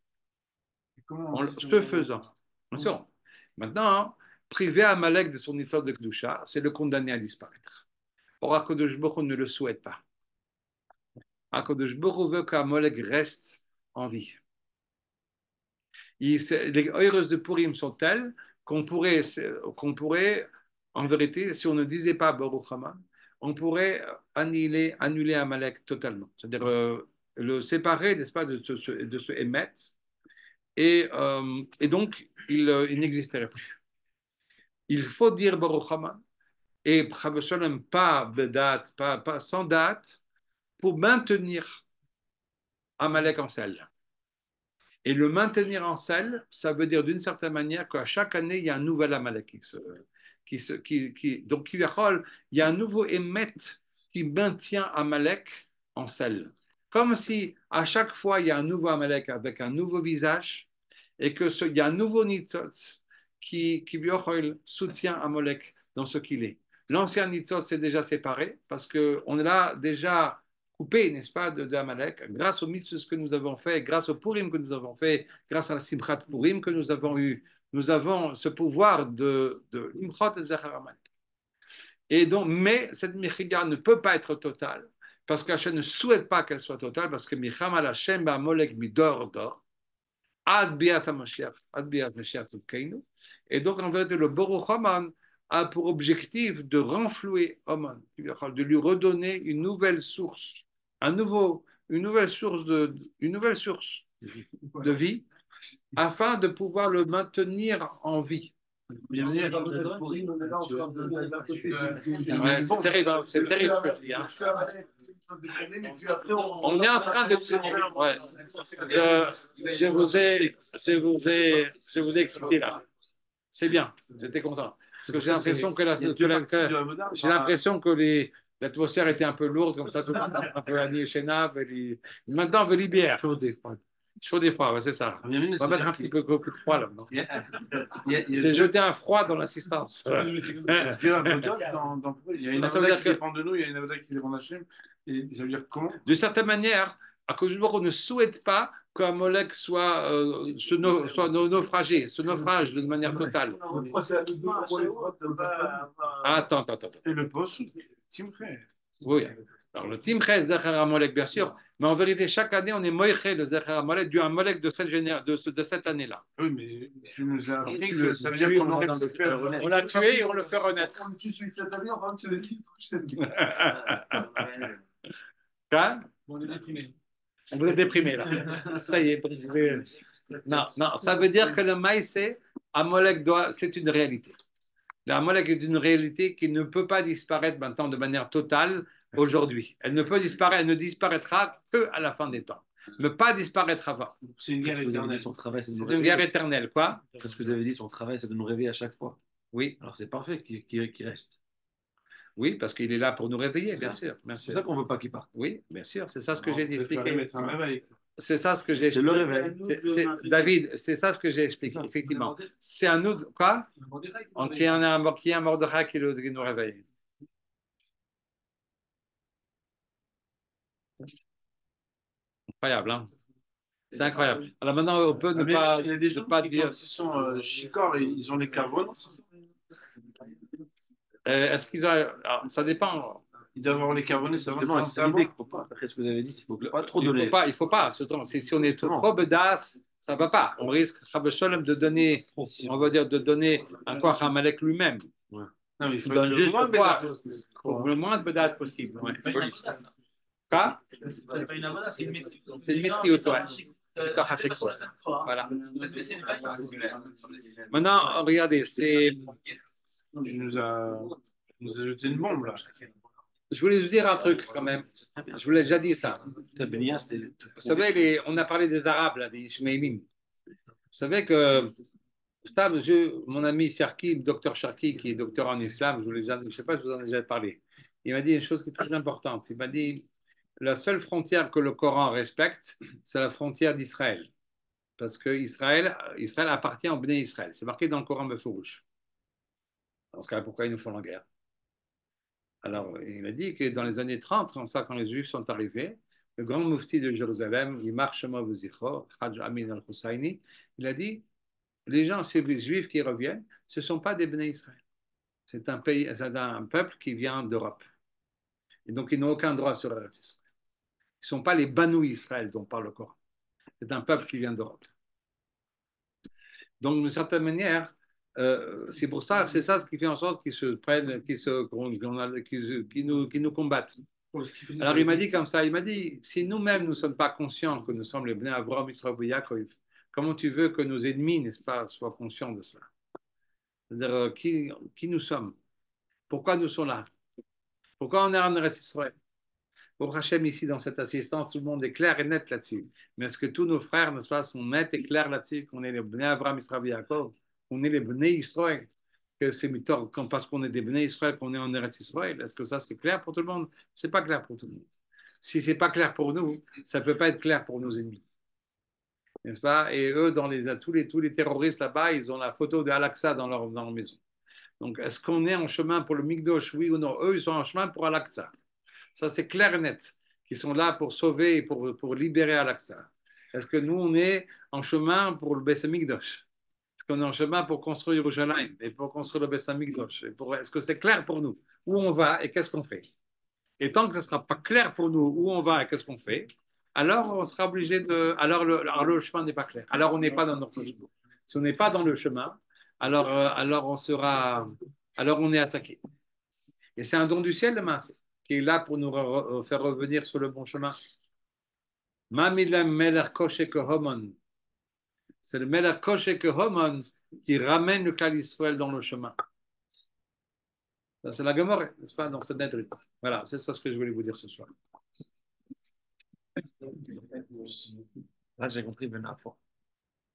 En ce faisant. Attention. Maintenant, priver Amalek de son nitzos de Kedusha, c'est le condamner à disparaître. Or, HaKadosh Baruch Hu ne le souhaite pas. HaKadosh Baruch Hu veut qu'Amalek reste en vie. Les heureuses de Purim sont telles qu'on pourrait, en vérité, si on ne disait pas Baruch Haman, on pourrait annuler Amalek totalement. C'est-à-dire le séparer, n'est-ce pas, de ce émet, et donc il n'existerait plus. Il faut dire Baruch Haman, et pas sans date, pour maintenir Amalek en selle. Et le maintenir en selle, ça veut dire d'une certaine manière qu'à chaque année, il y a un nouvel Amalek donc, il y a un nouveau émet qui maintient Amalek en selle. Comme si à chaque fois, il y a un nouveau Amalek avec un nouveau visage et qu'il y a un nouveau Nitzotz qui soutient Amalek dans ce qu'il est. L'ancien Nitzotz s'est déjà séparé parce qu'on est là déjà coupé, n'est-ce pas, d'Amalek, grâce aux mitzvahs que nous avons fait, grâce au Purim que nous avons fait, grâce à la Simchat Purim que nous avons eu, nous avons ce pouvoir de l'Imchot et Zachar Amalek. Et donc, mais cette Mechiga ne peut pas être totale, parce qu'Hachem ne souhaite pas qu'elle soit totale, parce que Micham al Hashem ba'Amalek midor dor, ad biat HaMashiach, ad biat Mashiach tzidkeinu. Et donc, en vérité, le Baruch Haman a pour objectif de renflouer Haman, de lui redonner une nouvelle source, une nouvelle source de vie, afin de pouvoir le maintenir en vie. Ouais, c'est terrible, hein, c'est terrible ce que je dis. Hein. On est en train de... Ouais. Je vous ai expliqué là. C'est bien, j'étais content. Parce que j'ai l'impression que, j'ai la... l'impression que l'atmosphère était un peu lourde, comme ça, tout le monde a un peu Annie Chéna. Maintenant, on veut libérer. Chaud et froid, ouais, c'est ça. On va mettre un petit peu de froid là. J'ai jeté un froid dans l'assistance. Tu as il y a une avoda qui dépend de nous, il y a une avoda qui dépend d'Hachem. Et ça veut dire comment? De certaine manière, à cause du on ne souhaite pas qu'un Molek soit, soit naufragé, se naufrage de manière totale. Attends. Et le poste, Timché. Oui. Alors, le Timché, Zecher Amolek, bien sûr, mais en vérité, chaque année, on est moïché le Zecher Amolek dû à un Molek de cette année-là. Oui, mais tu nous as appris que ça veut dire qu'on aurait pu le faire. On l'a tué et on le fait renaître. On tue celui de cette année, enfin, tu l'as dit prochaine. Quoi? On est déprimé. Vous êtes déprimé là. Ça y est. Non, ça veut dire que le maïsé, Amolek c'est une réalité. L'Amalek est une réalité qui ne peut pas disparaître maintenant de manière totale aujourd'hui. Elle ne peut disparaître, elle ne disparaîtra que à la fin des temps. Ne pas disparaître avant. C'est une guerre éternelle. C'est une guerre éternelle, quoi. Parce que vous avez dit, son travail, c'est de nous réveiller à chaque fois. Oui. Alors c'est parfait qu'il reste. Oui, parce qu'il est là pour nous réveiller, bien sûr. C'est ça qu'on ne veut pas qu'il parte. Oui, bien sûr, c'est ça ce que j'ai expliqué. C'est ça ce que j'ai expliqué. C'est le réveil. David, c'est ça ce que j'ai expliqué, effectivement. C'est un autre. Quoi? Qui est un Mordechai qui nous réveille. Incroyable, hein? C'est incroyable. Alors maintenant, on peut ne pas. Il y a des gens qui, dire. Quand ils sont chicords et ils ont les cavones. Est-ce qu'ils ont. Alors, ça dépend. Ils doivent avoir les carbonés, ça va. C'est l'idée qu'il ne faut pas, après ce que vous avez dit, il ne faut pas trop donner. Il ne faut pas. Si on est trop bedasse, ça ne va pas. On risque de donner, on va dire, de donner un quoi à Amalek lui-même. Ouais. Non, mais il faut le moins le moins de bedasse possible. Ouais. Quoi? C'est une météo, toi. Voilà. Maintenant, regardez, c'est. Tu nous as jeté une bombe là. Je voulais vous dire un truc quand même. Je vous l'ai déjà dit ça. Vous savez, on a parlé des Arabes, là, des Ishmaélim. Vous savez que mon ami Sharki, docteur Sharki, qui est docteur en islam, je ne sais pas si je vous en ai déjà parlé, il m'a dit une chose qui est très importante. Il m'a dit la seule frontière que le Coran respecte, c'est la frontière d'Israël. Parce que Israël appartient au Bnei Israël. C'est marqué dans le Coran Befourouch. Dans ce cas, pourquoi ils nous font la guerre? Alors, il a dit que dans les années 30, comme ça, quand les Juifs sont arrivés, le grand mufti de Jérusalem, Yimar Shema V'zichro, Hajj Amin al-Husayni, il a dit les gens, ces Juifs qui reviennent, ce ne sont pas des Bnei Israël. C'est un peuple qui vient d'Europe. Et donc, ils n'ont aucun droit sur la Israël. Ils ne sont pas les Banou Israël dont parle le Coran. C'est un peuple qui vient d'Europe. Donc, d'une certaine manière, c'est pour ça, c'est ça ce qui fait en sorte qu'ils se prennent, qu'ils nous combattent. Alors il m'a dit comme ça, il m'a dit, si nous-mêmes nous ne sommes pas conscients que nous sommes les Bnei Avraham, Yisraël, Yaakov, comment tu veux que nos ennemis, n'est-ce pas, soient conscients de cela? C'est-à-dire, qui nous sommes? Pourquoi nous sommes là? Pourquoi on est en Eretz Israël? Pour Hachem, ici, dans cette assistance, tout le monde est clair et net là-dessus. Mais est-ce que tous nos frères, n'est-ce pas, sont nets et clairs là-dessus, qu'on est les Bnei Avraham, Yisraël, Yaakov, qu'on est les Bnei Israël, que c'est parce qu'on est des Bnei Israël qu'on est en Eretz Israël? Est-ce que ça, c'est clair pour tout le monde? C'est pas clair pour tout le monde. Si c'est pas clair pour nous, ça peut pas être clair pour nos ennemis. N'est-ce pas? Et eux, tous les terroristes là-bas, ils ont la photo de Al-Aqsa dans leur maison. Donc, est-ce qu'on est en chemin pour le Mikdosh, oui ou non? Eux, ils sont en chemin pour Al-Aqsa. Ça, c'est clair et net, qui sont là pour sauver et pour libérer Al-Aqsa. Est-ce que nous, on est en chemin pour le Beth Amikdash? Est-ce qu'on est en chemin pour construire Yerushalayim et pour construire le Beth Amikdash? Est-ce que c'est clair pour nous où on va et qu'est-ce qu'on fait? Et tant que ce ne sera pas clair pour nous où on va et qu'est-ce qu'on fait, alors on sera obligé de. Alors le chemin n'est pas clair. Alors on n'est pas dans notre chemin. Si on n'est pas dans le chemin, alors on est attaqué. Et c'est un don du ciel, le Maasé, qui est là pour nous faire revenir sur le bon chemin. C'est le Melech Koshe Kehomon qui ramène le Klal Israël dans le chemin. Ça, c'est la Gemara, n'est-ce pas, dans cette Nedrit. Voilà, c'est ça ce que je voulais vous dire ce soir. Là, j'ai compris, ben,